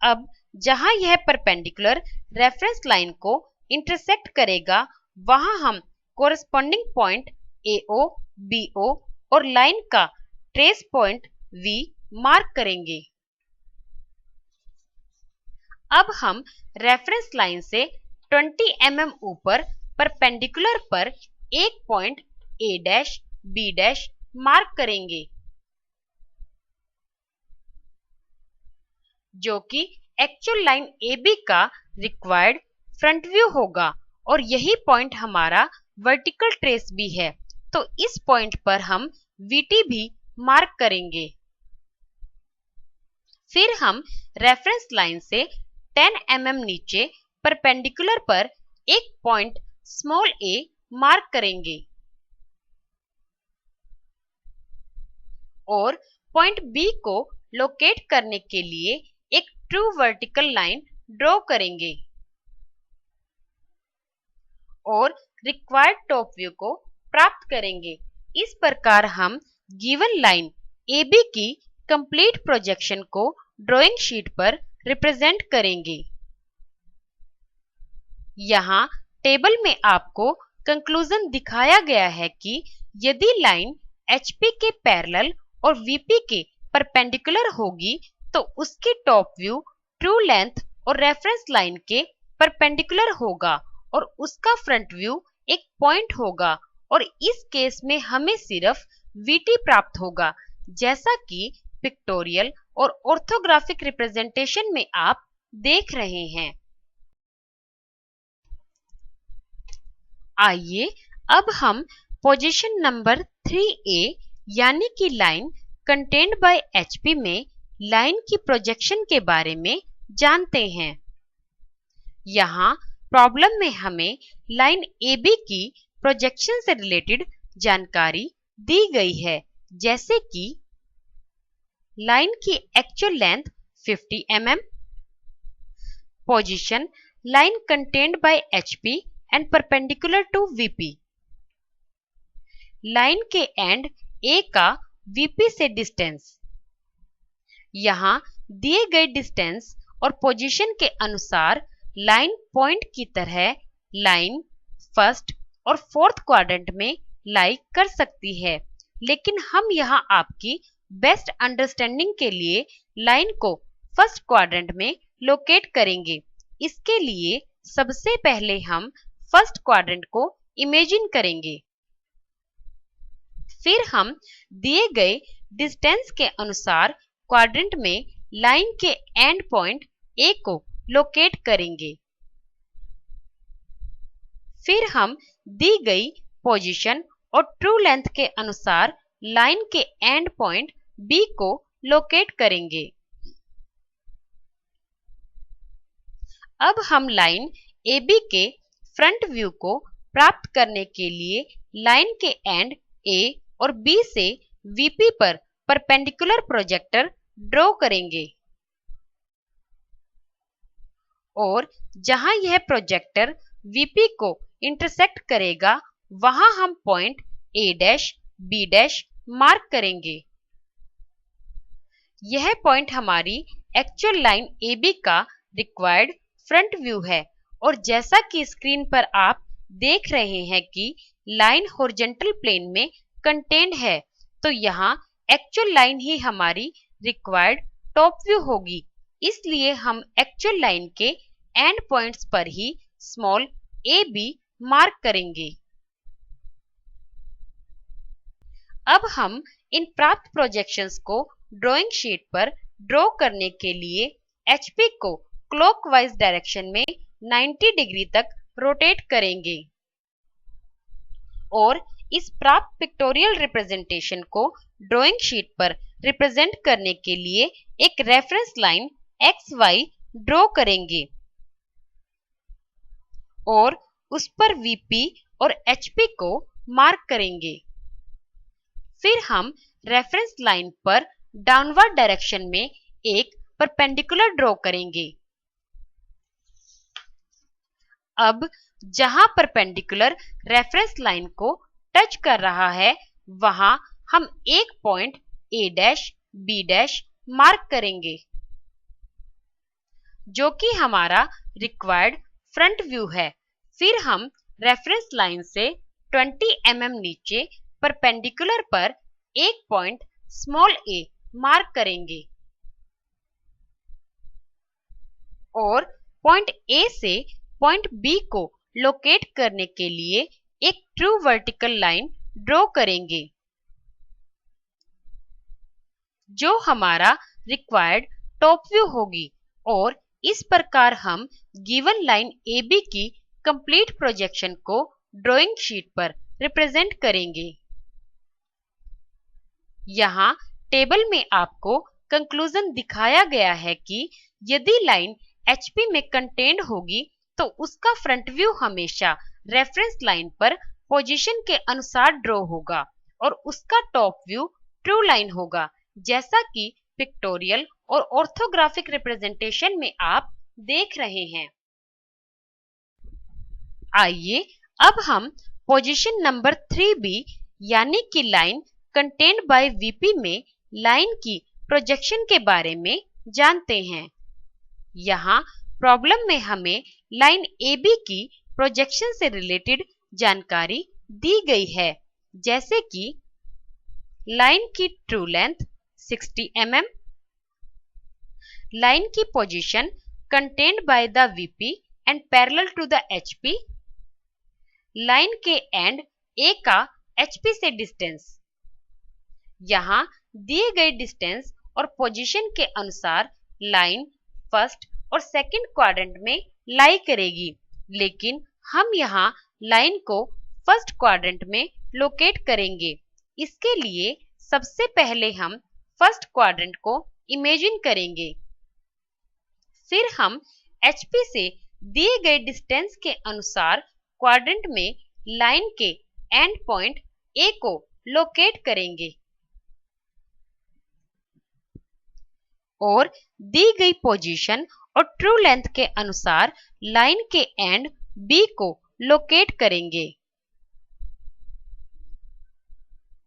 अब जहां यह परपेंडिकुलर रेफरेंस लाइन को इंटरसेक्ट करेगा वहां हम कोरेस्पॉन्डिंग पॉइंट AO BO और लाइन का ट्रेस पॉइंट V मार्क करेंगे। अब हम रेफरेंस लाइन से 20 mm ऊपर परपेंडिकुलर पर एक पॉइंट A' B' मार्क करेंगे जो कि एक्चुअल लाइन AB का रिक्वायर्ड फ्रंट व्यू होगा, और यही पॉइंट हमारा वर्टिकल ट्रेस भी है। तो इस पॉइंट पर हम VT भी मार्क करेंगे। फिर हम रेफरेंस लाइन से 10 mm नीचे परपेंडिकुलर पर एक पॉइंट स्मॉल a मार्क करेंगे और पॉइंट B को लोकेट करने के लिए एक ट्रू वर्टिकल लाइन ड्रॉ करेंगे और रिक्वायर्ड टॉप व्यू को प्राप्त करेंगे। इस प्रकार हम गिवन लाइन AB की कंप्लीट प्रोजेक्शन को ड्राइंग शीट पर रिप्रेजेंट करेंगे। यहाँ टेबल में आपको कंक्लूजन दिखाया गया है कि यदि लाइन HP के पैरेलल और VP के परपेंडिकुलर होगी तो उसकी टॉप व्यू ट्रू लेंथ और रेफरेंस लाइन के परपेंडिकुलर होगा और उसका फ्रंट व्यू एक पॉइंट होगा, और इस केस में हमें सिर्फ VT प्राप्त होगा, जैसा कि पिक्टोरियल और ऑर्थोग्राफिक रिप्रेजेंटेशन में आप देख रहे हैं। आइए अब हम पोजीशन नंबर 3A यानी कि लाइन कंटेन्ड बाय HP में लाइन की प्रोजेक्शन के बारे में जानते हैं। यहाँ प्रॉब्लम में हमें लाइन AB की प्रोजेक्शन से रिलेटेड जानकारी दी गई है, जैसे कि लाइन की actual length 50 mm, position line contained by HP and perpendicular to VP, line के एंड A का VP से डिस्टेंस। यहाँ दिए गए डिस्टेंस और पोजीशन के अनुसार लाइन पॉइंट की तरह लाइन फर्स्ट और फोर्थ क्वाड्रेंट में लाई कर सकती है, लेकिन हम यहाँ आपकी बेस्ट अंडरस्टैंडिंग के लिए लाइन को फर्स्ट क्वाड्रेंट में लोकेट करेंगे। इसके लिए सबसे पहले हम फर्स्ट क्वाड्रेंट को इमेजिन करेंगे। फिर हम दिए गए डिस्टेंस के अनुसार क्वाड्रेंट में लाइन के एंड पॉइंट A को लोकेट करेंगे। फिर हम दी गई पोजीशन और ट्रू लेंथ के अनुसार लाइन के एंड पॉइंट B को लोकेट करेंगे। अब हम लाइन AB के फ्रंट व्यू को प्राप्त करने के लिए लाइन के एंड A और B से VP पर परपेंडिकुलर प्रोजेक्टर ड्रॉ करेंगे और जहां यह प्रोजेक्टर VP को इंटरसेक्ट करेगा वहां हम पॉइंट A', B' मार्क करेंगे। यह पॉइंट हमारी एक्चुअल लाइन AB का रिक्वायर्ड फ्रंट व्यू है और जैसा कि स्क्रीन पर आप देख रहे हैं कि लाइन हॉरिजॉन्टल प्लेन में कंटेन्ड है, तो यहाँ एक्चुअल लाइन ही हमारी रिक्वायर्ड टॉप व्यू होगी। इसलिए हम एक्चुअल लाइन के एंड पॉइंट्स पर ही स्मॉल AB मार्क करेंगे। अब हम इन प्राप्त प्रोजेक्शंस को ड्राइंग शीट पर ड्रॉ करने के लिए HP को क्लॉकवाइज डायरेक्शन में 90 डिग्री तक रोटेट करेंगे और इस प्राप्त पिक्टोरियल रिप्रेजेंटेशन को ड्राइंग शीट पर रिप्रेजेंट करने के लिए एक रेफरेंस लाइन XY ड्रॉ करेंगे और उस पर VP और HP को मार्क करेंगे। फिर हम रेफरेंस लाइन पर डाउनवर्ड डायरेक्शन में एक परपेंडिकुलर ड्रॉ करेंगे। अब जहां परपेंडिकुलर रेफरेंस लाइन को टच कर रहा है वहां हम एक पॉइंट A', B' मार्क करेंगे जो कि हमारा रिक्वायर्ड फ्रंट व्यू है। फिर हम रेफरेंस लाइन से 20 mm नीचे परपेंडिकुलर पर एक पॉइंट a मार्क करेंगे और पॉइंट A से पॉइंट B को लोकेट करने के लिए एक ट्रू वर्टिकल लाइन ड्रॉ करेंगे जो हमारा रिक्वायर्ड टॉप व्यू होगी और इस प्रकार हम गिवन लाइन AB की कंप्लीट प्रोजेक्शन को ड्राइंग शीट पर रिप्रेजेंट करेंगे। यहाँ टेबल में आपको कंक्लूजन दिखाया गया है कि यदि लाइन HP में कंटेन्ड होगी तो उसका फ्रंट व्यू हमेशा रेफरेंस लाइन पर पोजीशन के अनुसार ड्रॉ होगा और उसका टॉप व्यू ट्रू लाइन होगा, जैसा कि पिक्टोरियल और ऑर्थोग्राफिक रिप्रेजेंटेशन में आप देख रहे हैं। आइए अब हम पोजीशन नंबर 3B यानी कि लाइन कंटेन्ड बाय VP में लाइन की प्रोजेक्शन के बारे में जानते हैं। यहाँ प्रॉब्लम में हमें लाइन AB की प्रोजेक्शन से रिलेटेड जानकारी दी गई है, जैसे कि लाइन की ट्रू लेंथ 60 mm, लाइन की position contained by the VP and parallel to the HP, line के एंड A का HP से डिस्टेंस। यहाँ दिए गए डिस्टेंस और पोजीशन के अनुसार लाइन फर्स्ट और सेकंड क्वाड्रेंट में लाई करेगी, लेकिन हम यहाँ लाइन को फर्स्ट क्वाड्रेंट में लोकेट करेंगे। इसके लिए सबसे पहले हम फर्स्ट क्वाड्रेंट को इमेजिन करेंगे, फिर हम HP से दिए गए डिस्टेंस के अनुसार क्वाड्रेंट में लाइन के एंड पॉइंट A को लोकेट करेंगे और दी गई पोजीशन और ट्रू लेंथ के अनुसार लाइन के एंड B को लोकेट करेंगे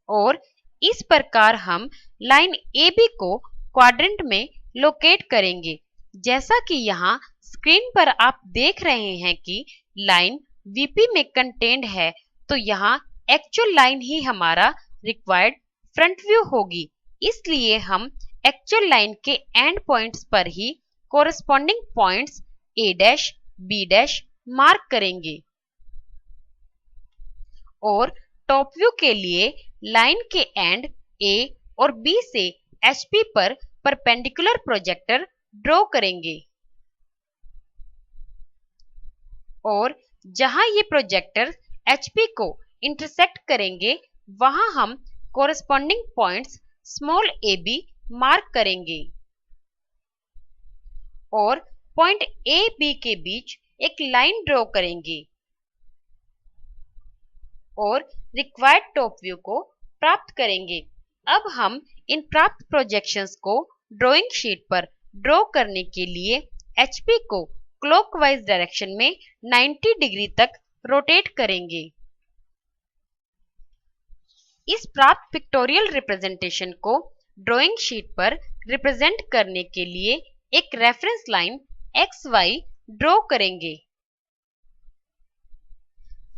और इस प्रकार हम लाइन AB को क्वाड्रेंट में लोकेट करेंगे। जैसा कि यहाँ स्क्रीन पर आप देख रहे हैं कि लाइन VP में कंटेन्ड है, तो यहाँ एक्चुअल लाइन ही हमारा रिक्वायर्ड फ्रंट व्यू होगी। इसलिए हम एक्चुअल लाइन के एंड पॉइंट्स पर ही corresponding points A', B' mark करेंगे और टॉप व्यू के लिए लाइन के एंड A और B से HP पर परपेंडिकुलर प्रोजेक्टर ड्रॉ करेंगे और जहां ये प्रोजेक्टर HP को इंटरसेक्ट करेंगे वहां हम corresponding points small AB mark करेंगे और पॉइंट ए बी के बीच एक लाइन ड्रॉ करेंगे और रिक्वायर्ड टॉप व्यू को प्राप्त करेंगे। अब हम इन प्राप्त प्रोजेक्शंस को ड्राइंग शीट पर ड्रॉ करने के लिए HP को क्लॉकवाइज डायरेक्शन में 90 डिग्री तक रोटेट करेंगे। इस प्राप्त पिक्टोरियल रिप्रेजेंटेशन को ड्राइंग शीट पर रिप्रेजेंट करने के लिए एक रेफरेंस लाइन XY ड्रॉ करेंगे।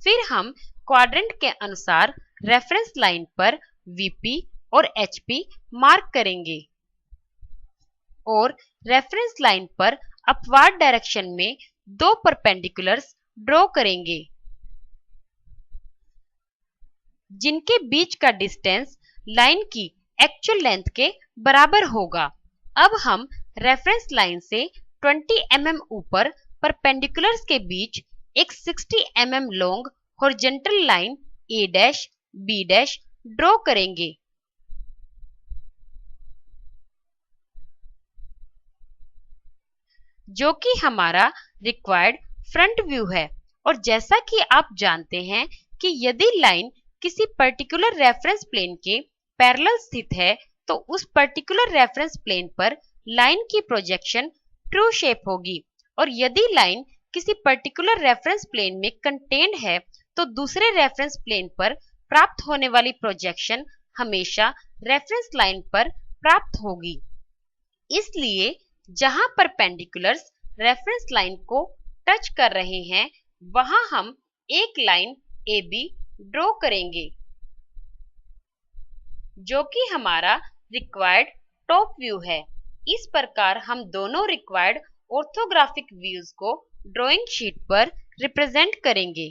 फिर हम क्वाड्रेंट के अनुसार रेफरेंस लाइन पर VP और HP मार्क करेंगे और रेफरेंस लाइन पर अपवार्ड डायरेक्शन में 2 परपेंडिकुलर्स ड्रॉ करेंगे जिनके बीच का डिस्टेंस लाइन की एक्चुअल लेंथ के बराबर होगा। अब हम रेफरेंस लाइन से 20 mm ऊपर परपेंडिकुलर्स के बीच एक 60 mm long horizontal line A' B' draw करेंगे। जो कि हमारा रिक्वायर्ड फ्रंट व्यू है। और जैसा कि आप जानते हैं कि यदि लाइन किसी पर्टिकुलर रेफरेंस प्लेन के पैरेलल स्थित है तो उस पर्टिकुलर रेफरेंस प्लेन पर लाइन की प्रोजेक्शन ट्रू शेप होगी और यदि लाइन किसी पर्टिकुलर रेफरेंस प्लेन में कंटेन्ड है तो दूसरे रेफरेंस प्लेन पर प्राप्त होने वाली प्रोजेक्शन हमेशा रेफरेंस लाइन पर प्राप्त होगी। इसलिए जहां परपेंडिकुलर्स रेफरेंस लाइन को टच कर रहे हैं वहां हम एक लाइन AB ड्रॉ करेंगे जो कि हमारा रिक्वायर्ड टॉप व्यू है। इस प्रकार हम दोनों रिक्वायर्ड ऑर्थोग्राफिक व्यूज को ड्राइंग शीट पर रिप्रेजेंट करेंगे।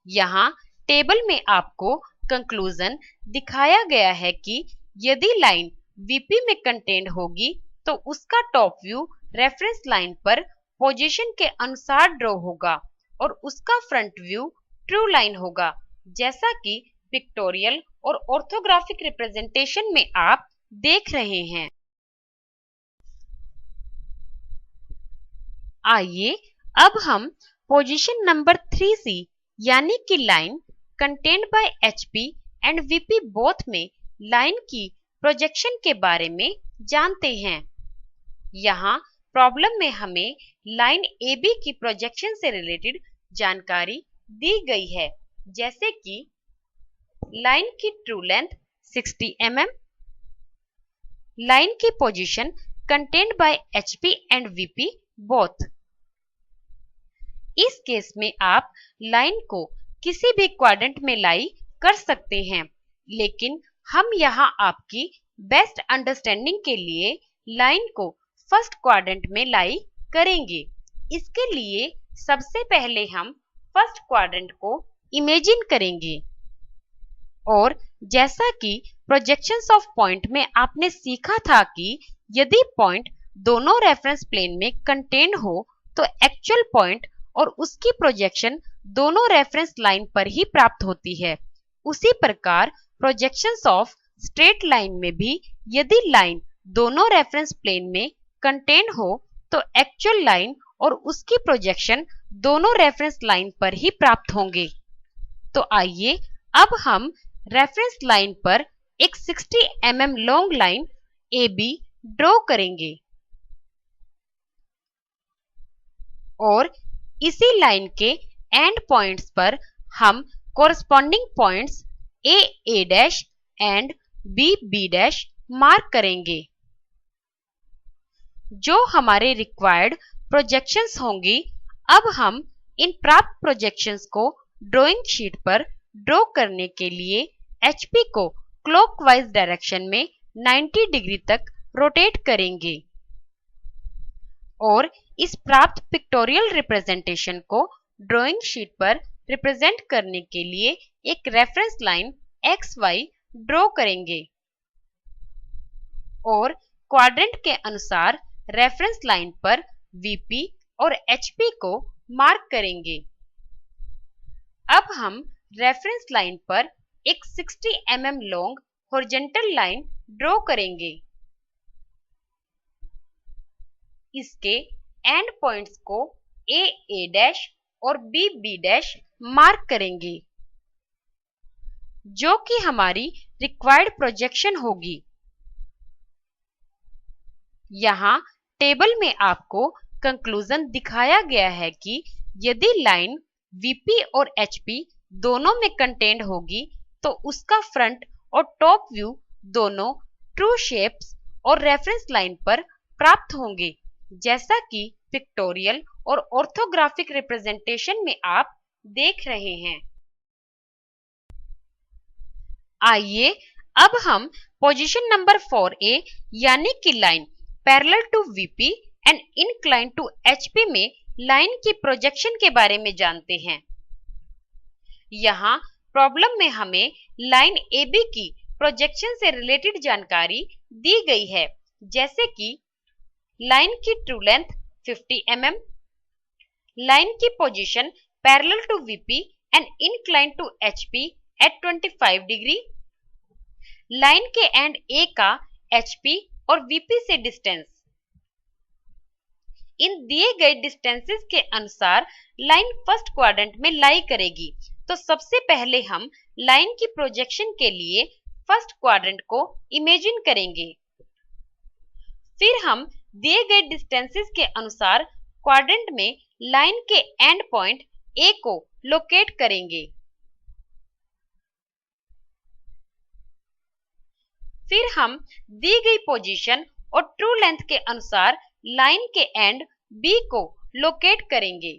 यहाँ टेबल में आपको कंक्लूजन दिखाया गया है कि यदि लाइन VP में कंटेन्ड होगी तो उसका टॉप व्यू रेफरेंस लाइन पर पोजीशन के अनुसार ड्रॉ होगा और उसका फ्रंट व्यू ट्रू लाइन होगा, जैसा कि पिक्टोरियल और ऑर्थोग्राफिक रिप्रेजेंटेशन में आप देख रहे हैं। आइए अब हम पोजीशन नंबर 3C यानी कि line contained by HP and VP both में लाइन की प्रोजेक्शन के बारे में जानते हैं। यहाँ प्रॉब्लम में हमें लाइन AB की प्रोजेक्शन से रिलेटेड जानकारी दी गई है, जैसे कि लाइन की ट्रू लेंथ 60 mm, लाइन की position contained by HP and VP both. इस केस में आप लाइन को किसी भी क्वाड्रेंट में लाई कर सकते हैं, लेकिन हम यहाँ आपकी बेस्ट अंडरस्टैंडिंग के लिए लाइन को फर्स्ट क्वाड्रेंट में लाई करेंगे। इसके लिए सबसे पहले हम फर्स्ट क्वाड्रेंट को इमेजिन करेंगे और जैसा कि प्रोजेक्शंस ऑफ पॉइंट में आपने सीखा था कि यदि पॉइंट दोनों रेफरेंस प्लेन में कंटेन हो तो एक्चुअल पॉइंट और उसकी प्रोजेक्शन दोनों रेफरेंस लाइन पर ही प्राप्त होती है। उसी प्रकार प्रोजेक्शंस ऑफ स्ट्रेट लाइन में भी यदि लाइन दोनों रेफरेंस प्लेन में कंटेन हो तो एक्चुअल लाइन और उसकी प्रोजेक्शन दोनों रेफरेंस लाइन पर ही प्राप्त होंगे। तो आइए अब हम रेफरेंस लाइन पर एक 60 mm long line AB draw करेंगे और इसी लाइन के एंड पॉइंट्स पर हम corresponding points A and B mark करेंगे जो हमारे रिक्वायर्ड प्रोजेक्शंस होंगी। अब हम इन प्राप्त प्रोजेक्शंस को ड्राइंग शीट पर ड्रॉ करने के लिए HP को क्लॉकवाइज डायरेक्शन में 90 डिग्री तक रोटेट करेंगे और इस प्राप्त पिक्टोरियल रिप्रेजेंटेशन को ड्राइंग शीट पर रिप्रेजेंट करने के लिए एक रेफरेंस लाइन XY ड्रॉ करेंगे और क्वाड्रेंट के अनुसार रेफरेंस लाइन पर VP और HP को मार्क करेंगे। अब हम रेफरेंस लाइन पर एक 60 mm long horizontal line draw करेंगे इसके एंड पॉइंट्स को A और B मार्क करेंगे, जो कि हमारी रिक्वायर्ड प्रोजेक्शन होगी। यहाँ टेबल में आपको कंक्लूजन दिखाया गया है कि यदि लाइन VP और HP दोनों में कंटेंट होगी तो उसका फ्रंट और टॉप व्यू दोनों ट्रू शेप्स और रेफरेंस लाइन पर प्राप्त होंगे, जैसा कि पिक्टोरियल और ऑर्थोग्राफिक रिप्रेजेंटेशन में आप देख रहे हैं। आइए अब हम पोजीशन नंबर 4A यानी कि line parallel to VP and incline to HP में लाइन की प्रोजेक्शन के बारे में जानते हैं। यहाँ प्रॉब्लम में हमें लाइन AB की प्रोजेक्शन से रिलेटेड जानकारी दी गई है, जैसे कि लाइन की ट्रू लेंथ 50 mm, लाइन की position parallel to VP and incline to HP at 25 degree, line के एंड A का HP और VP से डिस्टेंस। इन दिए गए डिस्टेंसेस के अनुसार लाइन फर्स्ट क्वाड्रेंट में लाई करेगी। तो सबसे पहले हम लाइन की प्रोजेक्शन के लिए फर्स्ट क्वाड्रेंट को इमेजिन करेंगे। फिर हम दिए गए डिस्टेंसेस के अनुसार क्वाड्रेंट में लाइन के एंड पॉइंट A को लोकेट करेंगे। फिर हम दी गई पोजीशन और ट्रू लेंथ के अनुसार लाइन के एंड B को लोकेट करेंगे।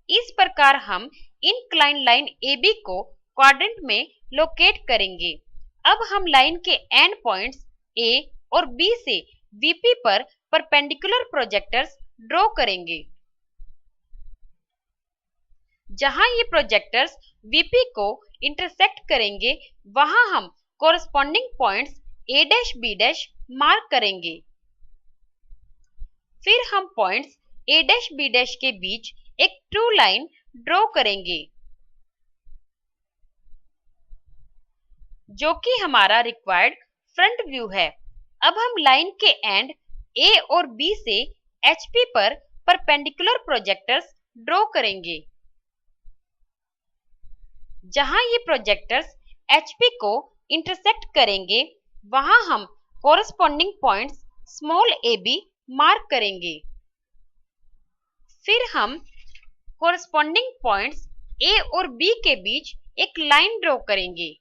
इस प्रकार हम इंक्लाइन लाइन AB को क्वाड्रेंट में लोकेट करेंगे। अब हम लाइन के एंड पॉइंट्स A और B से VP पर परपेंडिकुलर प्रोजेक्टर्स ड्रॉ करेंगे। जहां ये प्रोजेक्टर्स VP को इंटरसेक्ट करेंगे, वहां हम corresponding points A' B' mark करेंगे। फिर हम पॉइंट्स A' B' के बीच एक ट्रू लाइन ड्रॉ करेंगे, जो कि हमारा रिक्वायर्ड फ्रंट व्यू है। अब हम लाइन के एंड A और B से HP पर परपेंडिकुलर प्रोजेक्टर्स ड्रॉ करेंगे। जहां ये प्रोजेक्टर्स HP को इंटरसेक्ट करेंगे, वहां हम corresponding points small ab mark करेंगे। फिर हम कोरस्पॉन्डिंग पॉइंट्स A और B के बीच एक लाइन ड्रॉ करेंगे,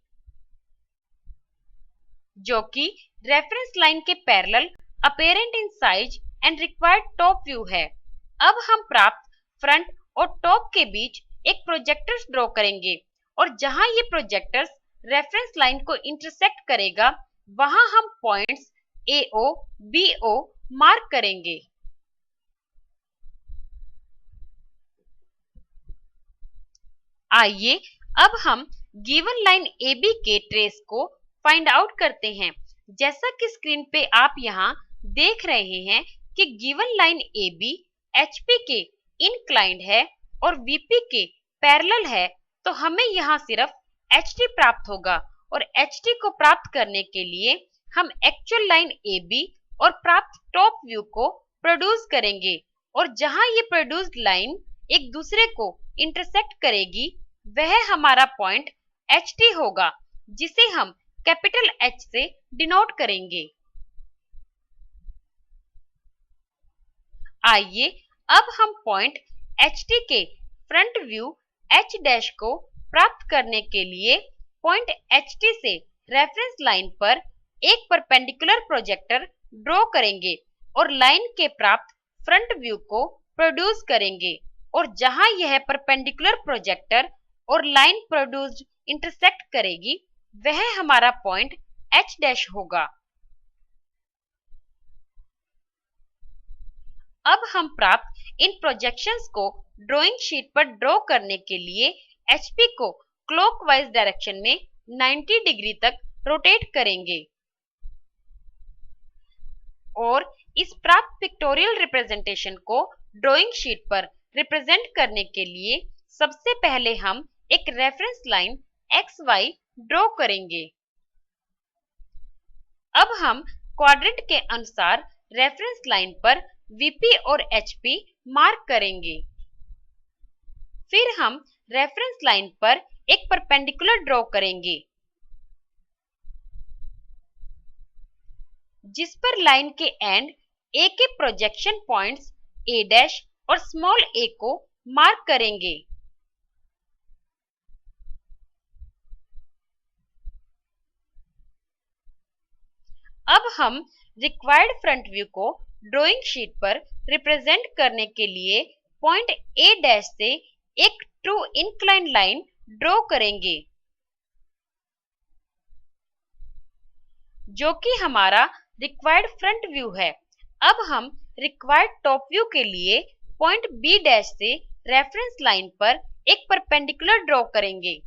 जो कि रेफरेंस लाइन के parallel apparent in size and required top view है। अब हम प्राप्त फ्रंट और टॉप के बीच एक प्रोजेक्टर्स ड्रॉ करेंगे और जहां ये प्रोजेक्टर्स रेफरेंस लाइन को इंटरसेक्ट करेगा, वहां हम पॉइंट्स AO, BO मार्क करेंगे। आइए अब हम गिवन लाइन AB के ट्रेस को फाइंड आउट करते हैं। जैसा कि स्क्रीन पे आप यहाँ देख रहे हैं कि गिवन लाइन AB HP के इंक्लाइंड है और VP के पैरेलल है, तो हमें यहाँ सिर्फ HT प्राप्त होगा और HT को प्राप्त करने के लिए हम एक्चुअल लाइन AB और प्राप्त टॉप व्यू को प्रोड्यूस करेंगे और जहां ये प्रोड्यूस्ड लाइन एक दूसरे को इंटरसेक्ट करेगी, वह हमारा पॉइंट HT होगा, जिसे हम कैपिटल H से डिनोट करेंगे। आइए अब हम पॉइंट HT के फ्रंट व्यू H' को प्राप्त करने के लिए पॉइंट HT से रेफरेंस लाइन पर एक परपेंडिकुलर प्रोजेक्टर ड्रॉ करेंगे और लाइन के प्राप्त फ्रंट व्यू को प्रोड्यूस करेंगे और जहां यह परपेंडिकुलर प्रोजेक्टर और लाइन प्रोड्यूस्ड इंटरसेक्ट करेगी, वह हमारा पॉइंट H' होगा। अब हम प्राप्त इन प्रोजेक्शंस को ड्राइंग शीट पर ड्रॉ करने के लिए HP को क्लॉकवाइज डायरेक्शन में 90 डिग्री तक रोटेट करेंगे और इस प्राप्त पिक्टोरियल रिप्रेजेंटेशन को ड्राइंग शीट पर रिप्रेजेंट करने के लिए सबसे पहले हम एक रेफरेंस लाइन XY ड्रॉ करेंगे। अब हम क्वाड्रेंट के अनुसार रेफरेंस लाइन पर VP और HP मार्क करेंगे। फिर हम रेफरेंस लाइन पर एक परपेंडिकुलर ड्रॉ करेंगे, जिस पर लाइन के एंड A के प्रोजेक्शन पॉइंट्स A' और स्मॉल a को मार्क करेंगे। अब हम रिक्वायर्ड फ्रंट व्यू को ड्राइंग शीट पर रिप्रेजेंट करने के लिए पॉइंट A' से एक ट्रू इंक्लाइन लाइन ड्रॉ करेंगे, जो कि हमारा रिक्वायर्ड फ्रंट व्यू है। अब हम रिक्वायर्ड टॉप व्यू के लिए पॉइंट B' से रेफरेंस लाइन पर एक परपेंडिकुलर ड्रॉ करेंगे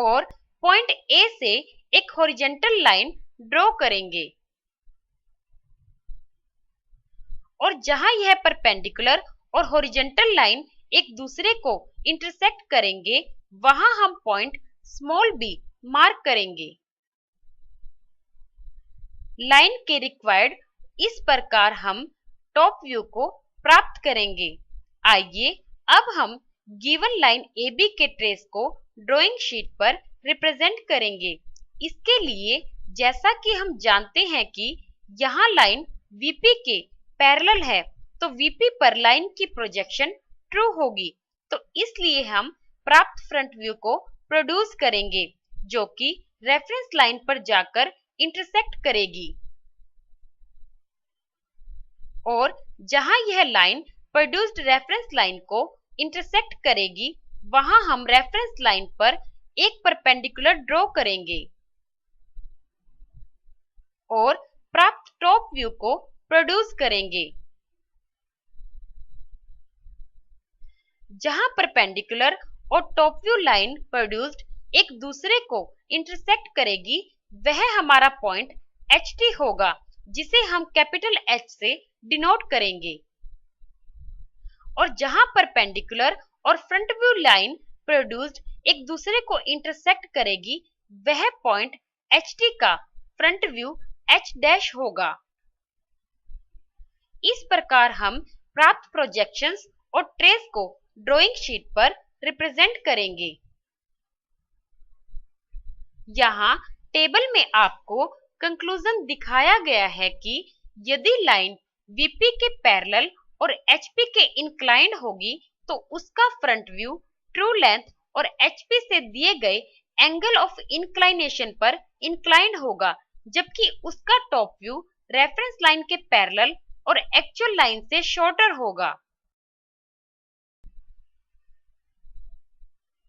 और पॉइंट A से एक हॉरिजॉन्टल लाइन ड्रॉ करेंगे, और जहां यह परपेंडिकुलर और हॉरिजॉन्टल लाइन एक दूसरे को इंटरसेक्ट करेंगे, वहां हम पॉइंट स्मॉल b मार्क करेंगे। लाइन के रिक्वायर्ड इस प्रकार हम टॉप व्यू को प्राप्त करेंगे। आइए अब हम गिवन लाइन AB के ट्रेस को ड्राइंग शीट पर रिप्रेजेंट करेंगे। इसके लिए जैसा कि हम जानते हैं कि यहाँ लाइन VP के पैरेलल है, तो VP पर लाइन की प्रोजेक्शन ट्रू होगी, तो इसलिए हम प्राप्त फ्रंट व्यू को प्रोड्यूस करेंगे, जो कि रेफरेंस लाइन पर जाकर इंटरसेक्ट करेगी। और जहां यह लाइन प्रोड्यूस्ड रेफरेंस लाइन को इंटरसेक्ट करेगी, वहां हम रेफरेंस लाइन पर एक परपेंडिकुलर ड्रॉ करेंगे और प्राप्त टॉप व्यू को प्रोड्यूस करेंगे। जहां परपेंडिकुलर और टॉप व्यू लाइन प्रोड्यूस्ड एक दूसरे को इंटरसेक्ट करेगी, वह हमारा पॉइंट HT होगा, जिसे हम कैपिटल H से डिनोट करेंगे। और जहां परपेंडिकुलर और फ्रंट व्यू लाइन प्रोड्यूस्ड एक दूसरे को इंटरसेक्ट करेगी, वह पॉइंट HT का फ्रंट व्यू H' होगा। इस प्रकार हम प्राप्त प्रोजेक्शंस और ट्रेस को ड्राइंग शीट पर रिप्रेजेंट करेंगे। यहाँ टेबल में आपको कंक्लूजन दिखाया गया है कि यदि लाइन VP के पैरेलल और HP के इंक्लाइंड होगी, तो उसका फ्रंट व्यू ट्रू लेंथ और HP से दिए गए एंगल ऑफ इंक्लाइनेशन पर इंक्लाइंड होगा, जबकि उसका टॉप व्यू रेफरेंस लाइन के पैरेलल और एक्चुअल लाइन से शॉर्टर होगा।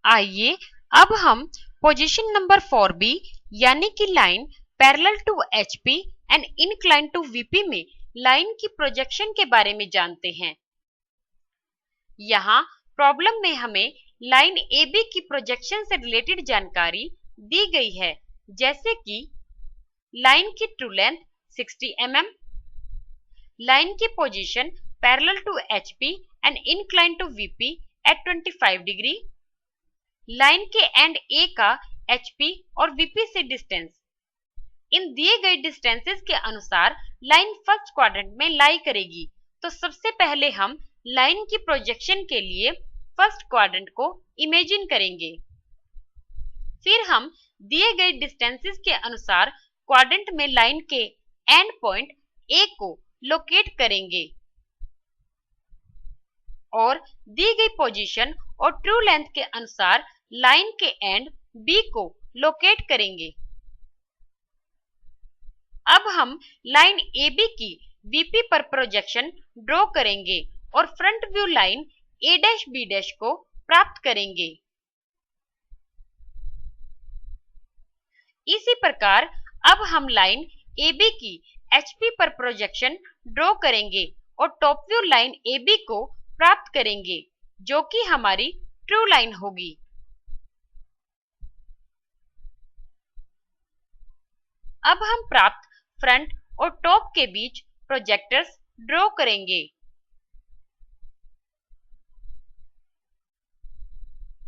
आइए अब हम पोजीशन नंबर 4B यानी कि line parallel to HP and inclined to VP में लाइन की प्रोजेक्शन के बारे में जानते हैं। यहाँ प्रॉब्लम में हमें लाइन AB की प्रोजेक्शन से रिलेटेड जानकारी दी गई है, जैसे कि लाइन की ट्रू लेंथ 60 mm, लाइन की position parallel to HP and inclined to VP at 25 degree, line के एंड A का HP और VP से डिस्टेंस। इन दिए गए डिस्टेंसेस के अनुसार लाइन फर्स्ट क्वाड्रेंट में लाई करेगी। तो सबसे पहले हम लाइन की प्रोजेक्शन के लिए फर्स्ट क्वाड्रेंट को इमेजिन करेंगे। फिर हम दिए गए डिस्टेंसेस के अनुसार क्वाड्रेंट में लाइन के एंड पॉइंट A को लोकेट करेंगे और दी गई पोजीशन और ट्रू लेंथ के अनुसार लाइन के एंड B को लोकेट करेंगे। अब हम लाइन AB की VP पर प्रोजेक्शन ड्रॉ करेंगे और फ्रंट व्यू लाइन A'-B' को प्राप्त करेंगे। इसी प्रकार अब हम लाइन AB की HP पर प्रोजेक्शन ड्रॉ करेंगे और टॉप व्यू लाइन AB को प्राप्त करेंगे, जो कि हमारी ट्रू लाइन होगी। अब हम प्राप्त फ्रंट और टॉप के बीच प्रोजेक्टर्स ड्रॉ करेंगे।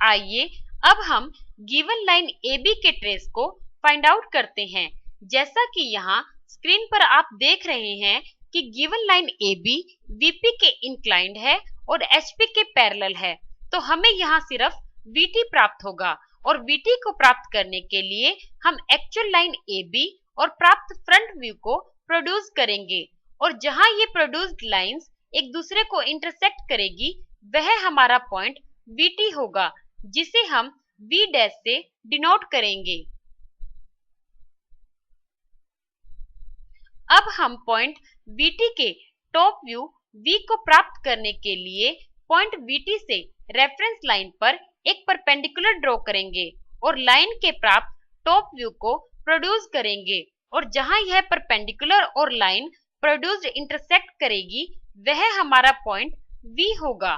आइए अब हम गिवन लाइन AB के ट्रेस को फाइंड आउट करते हैं। जैसा कि यहाँ स्क्रीन पर आप देख रहे हैं कि गिवन लाइन AB VP के इंक्लाइंड है और HP के पैरेलल है, तो हमें यहाँ सिर्फ VT प्राप्त होगा और VT को प्राप्त करने के लिए हम एक्चुअल लाइन AB और प्राप्त फ्रंट व्यू को प्रोड्यूस करेंगे और जहां ये प्रोड्यूस्ड लाइंस एक दूसरे को इंटरसेक्ट करेगी वह हमारा पॉइंट VT होगा, जिसे हम V डैश से डिनोट करेंगे। अब हम पॉइंट VT के टॉप व्यू V को प्राप्त करने के लिए पॉइंट VT से रेफरेंस लाइन पर एक परपेंडिकुलर ड्रॉ करेंगे और लाइन के प्राप्त टॉप व्यू को प्रोड्यूस करेंगे और जहां यह परपेंडिकुलर और लाइन प्रोड्यूस्ड इंटरसेक्ट करेगी वह हमारा पॉइंट V होगा।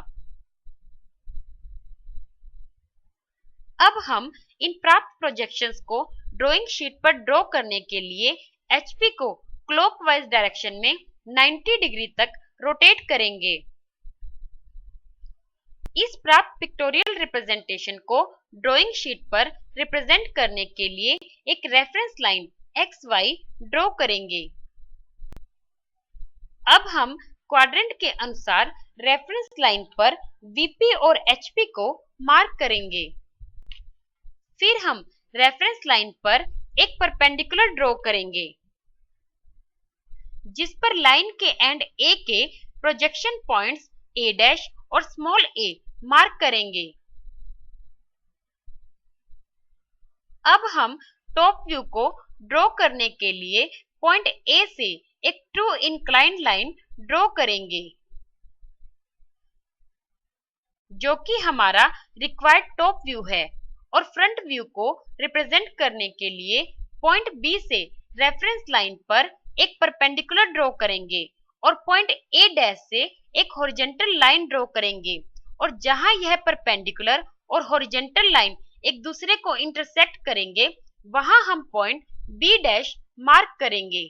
अब हम इन प्राप्त प्रोजेक्शंस को ड्राइंग शीट पर ड्रॉ करने के लिए HP को क्लॉकवाइज डायरेक्शन में 90 डिग्री तक रोटेट करेंगे। इस प्राप्त पिक्टोरियल रिप्रेजेंटेशन को ड्राइंग शीट पर रिप्रेजेंट करने के लिए एक रेफरेंस लाइन XY ड्रॉ करेंगे। अब हम क्वाड्रेंट के अनुसार रेफरेंस लाइन पर VP और HP को मार्क करेंगे। फिर हम रेफरेंस लाइन पर एक परपेंडिकुलर ड्रॉ करेंगे जिस पर लाइन के एंड A के प्रोजेक्शन पॉइंट्स A डैश और स्मॉल a मार्क करेंगे। अब हम टॉप व्यू को ड्रॉ करने के लिए पॉइंट A से एक ट्रू इंक्लाइंड लाइन ड्रॉ करेंगे जो कि हमारा रिक्वायर्ड टॉप व्यू है और फ्रंट व्यू को रिप्रेजेंट करने के लिए पॉइंट B से रेफरेंस लाइन पर एक परपेंडिकुलर ड्रॉ करेंगे और पॉइंट A डैश से एक हॉरिजॉन्टल लाइन ड्रॉ करेंगे और जहां यह परपेंडिकुलर और हॉरिजॉन्टल लाइन एक दूसरे को इंटरसेक्ट करेंगे वहां हम पॉइंट B डैश मार्क करेंगे।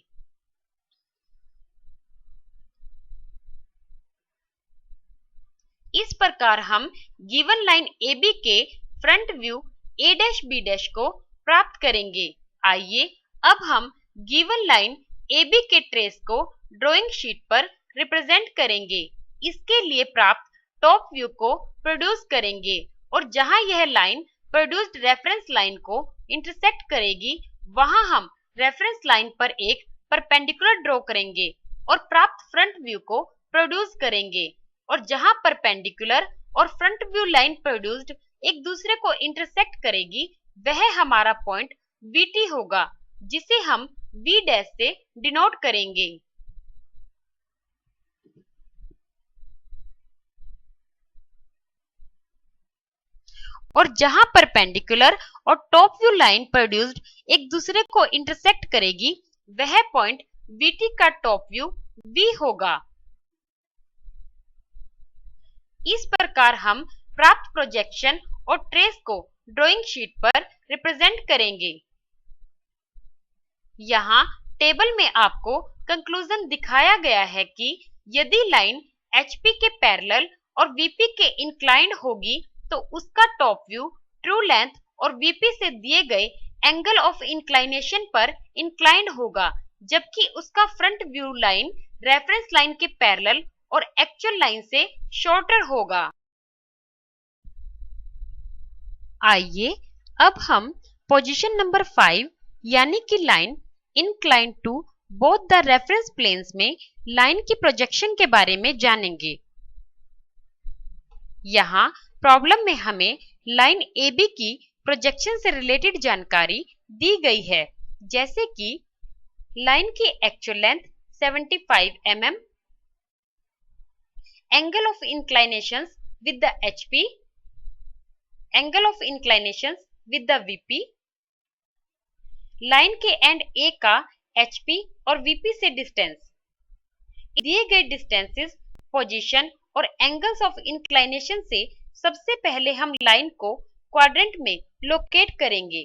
इस प्रकार हम गिवन लाइन AB के front view A dash B dash को प्राप्त करेंगे। आइए अब हम गिवन लाइन AB के ट्रेस को ड्राइंग शीट पर रिप्रेजेंट करेंगे। इसके लिए प्राप्त टॉप व्यू को प्रोड्यूस करेंगे और जहां यह लाइन प्रोड्यूस्ड रेफरेंस लाइन को इंटरसेक्ट करेगी वहां हम रेफरेंस लाइन पर एक परपेंडिकुलर ड्रॉ करेंगे और प्राप्त फ्रंट व्यू को प्रोड्यूस करेंगे और जहां परपेंडिकुलर और फ्रंट व्यू लाइन प्रोड्यूस्ड एक दूसरे को इंटरसेक्ट करेगी वह हमारा पॉइंट VT होगा, जिसे हम V डैश से डिनोट करेंगे। और जहां परपेंडिकुलर और टॉप व्यू लाइन प्रोड्यूस्ड एक दूसरे को इंटरसेक्ट करेगी वह पॉइंट VT का टॉप व्यू V होगा। इस प्रकार हम प्राप्त प्रोजेक्शन और ट्रेस को ड्राइंग शीट पर रिप्रेजेंट करेंगे। यहाँ टेबल में आपको कंक्लूजन दिखाया गया है कि यदि लाइन HP के पैरेलल और VP के इंक्लाइंड होगी तो उसका टॉप व्यू ट्रू लेंथ और VP से दिए गए एंगल ऑफ इंक्लाइनेशन पर इंक्लाइंड होगा, जबकि उसका front view line reference line के पैरेलल और एक्चुअल लाइन से शॉर्टर होगा। आइए अब हम पोजीशन नंबर 5 यानी कि line inclined to both the reference planes में लाइन की प्रोजेक्शन के बारे में जानेंगे। यहाँ प्रॉब्लम में हमें लाइन AB की प्रोजेक्शन से रिलेटेड जानकारी दी गई है, जैसे कि लाइन की actual length 75 mm, angle of inclinations with the HP, angle of inclinations with the VP, line के एंड A का HP और VP से डिस्टेंस, दिए गए डिस्टेंसेस, पोजीशन और एंगल्स ऑफ इंक्लाइनेशन से सबसे पहले हम लाइन को क्वाड्रेंट में लोकेट करेंगे,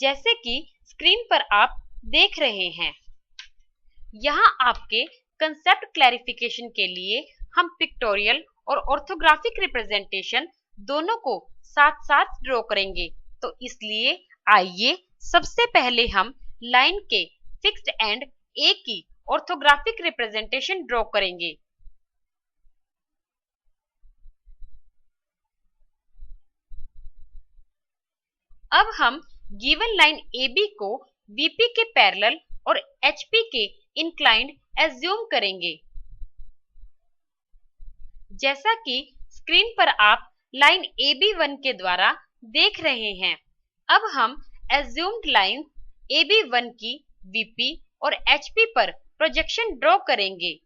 जैसे कि स्क्रीन पर आप देख रहे हैं। यहाँ आपके कंसेप्ट क्लैरिफिकेशन के लिए हम पिक्टोरियल और ऑर्थोग्राफिक रिप्रेजेंटेशन दोनों को साथ साथ ड्रॉ करेंगे, तो इसलिए आइए सबसे पहले हम लाइन के फिक्स्ड एंड ए की ऑर्थोग्राफिक रिप्रेजेंटेशन ड्रॉ करेंगे। अब हम गिवन लाइन AB को VP के पैरेलल और HP के इंक्लाइंड एज्यूम करेंगे। जैसा कि स्क्रीन पर आप लाइन AB1 के द्वारा देख रहे हैं, अब हम एज्यूम्ड लाइन AB1 की VP और HP पर प्रोजेक्शन ड्रॉ करेंगे।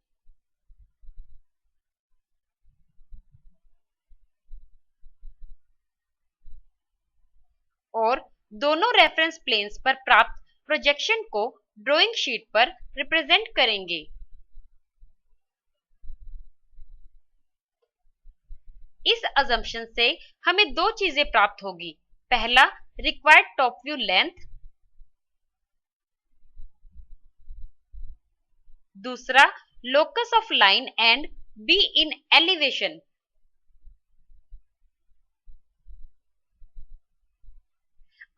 और दोनों रेफरेंस प्लेन्स पर प्राप्त प्रोजेक्शन को ड्राइंग शीट पर रिप्रेजेंट करेंगे। इस अजम्पशन से हमें दो चीजें प्राप्त होगी। पहला, रिक्वायर्ड टॉप व्यू लेंथ, दूसरा, locus of line and be in elevation.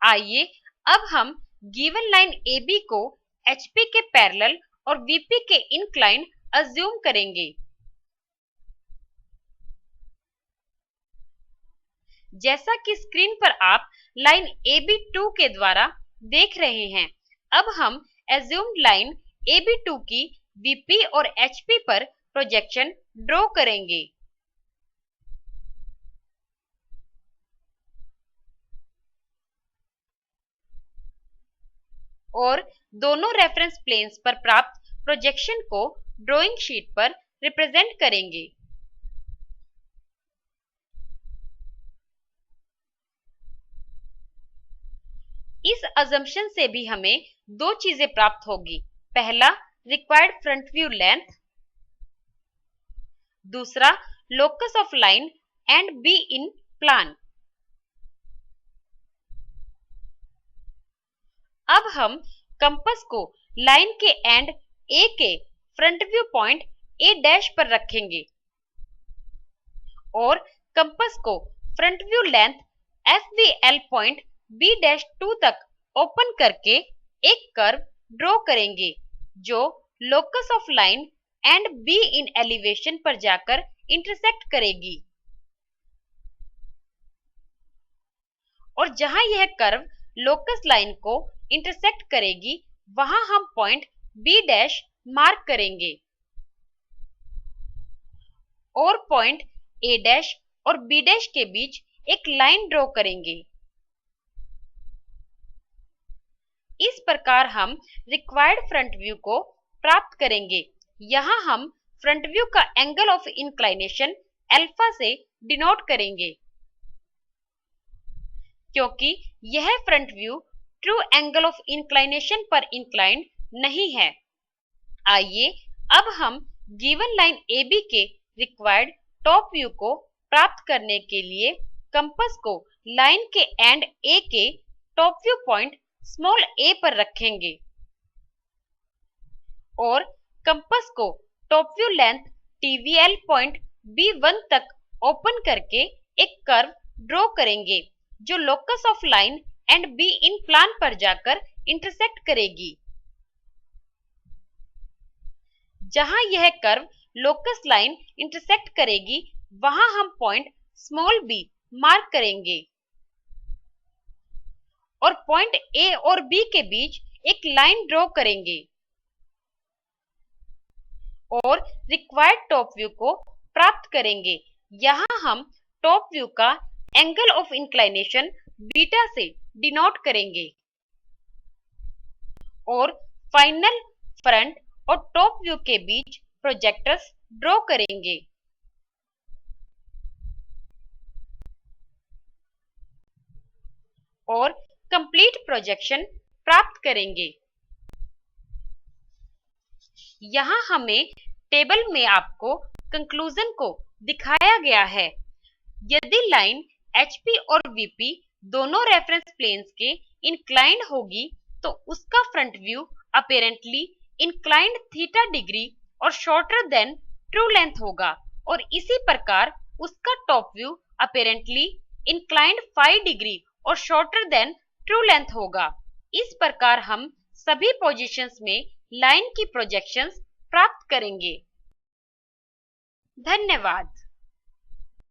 आइए अब हम गिवन लाइन AB को HP के पैरेलल और VP के इंक्लाइंड अज्यूम करेंगे। जैसा कि स्क्रीन पर आप लाइन AB2 के द्वारा देख रहे हैं, अब हम एज्यूम्ड लाइन AB2 की VP और HP पर प्रोजेक्शन ड्रॉ करेंगे। और दोनों रेफरेंस प्लेन्स पर प्राप्त प्रोजेक्शन को ड्राइंग शीट पर रिप्रेजेंट करेंगे। इस अजम्पशन से भी हमें दो चीजें प्राप्त होगी। पहला, रिक्वायर्ड फ्रंट व्यू लेंथ, दूसरा, locus of line and be in plan. अब हम कंपास को लाइन के एंड A के फ्रंट व्यू पॉइंट A' पर रखेंगे और कंपास को front view length FVL point B'2 तक ओपन करके एक कर्व ड्रॉ करेंगे जो locus of line and B in elevation पर जाकर इंटरसेक्ट करेगी। और जहां यह कर्व लोकस लाइन को इंटरसेक्ट करेगी, वहां हम पॉइंट B' मार्क करेंगे और पॉइंट A' और B' के बीच एक लाइन ड्रॉ करेंगे। इस प्रकार हम रिक्वायर्ड फ्रंट व्यू को प्राप्त करेंगे। यहाँ हम फ्रंट व्यू का एंगल ऑफ इंक्लाइनेशन अल्फा से डिनोट करेंगे, क्योंकि यह front view true angle of inclination पर इंक्लाइंड नहीं है। आइए अब हम गिवन लाइन AB के रिक्वायर्ड टॉप व्यू को प्राप्त करने के लिए कंपास को लाइन के एंड A के top view point small a पर रखेंगे और कंपास को top view length TVL point B1 तक ओपन करके एक कर्व ड्रॉ करेंगे जो locus of line and B in plan पर जाकर इंटरसेक्ट करेगी। जहां यह कर्व लोकस लाइन इंटरसेक्ट करेगी, वहां हम पॉइंट स्मॉल b मार्क करेंगे और पॉइंट A और B के बीच एक लाइन ड्रॉ करेंगे और रिक्वायर्ड टॉप व्यू को प्राप्त करेंगे। यहाँ हम टॉप व्यू का एंगल ऑफ इंक्लाइनेशन बीटा से डिनोट करेंगे और फाइनल फ्रंट और टॉप व्यू के बीच प्रोजेक्टर्स ड्रॉ करेंगे। और कंप्लीट प्रोजेक्शन प्राप्त करेंगे। यहाँ हमें टेबल में आपको कंक्लूजन को दिखाया गया है। यदि लाइन HP और VP दोनों रेफरेंस प्लेन्स के इंक्लाइंड होगी तो उसका front view apparently inclined theta degree और शॉर्टर देन ट्रू लेंथ होगा और इसी प्रकार उसका top view apparently inclined phi degree और शॉर्टर देन ट्रू लेंथ होगा। इस प्रकार हम सभी पोजीशंस में लाइन की प्रोजेक्शंस प्राप्त करेंगे। धन्यवाद।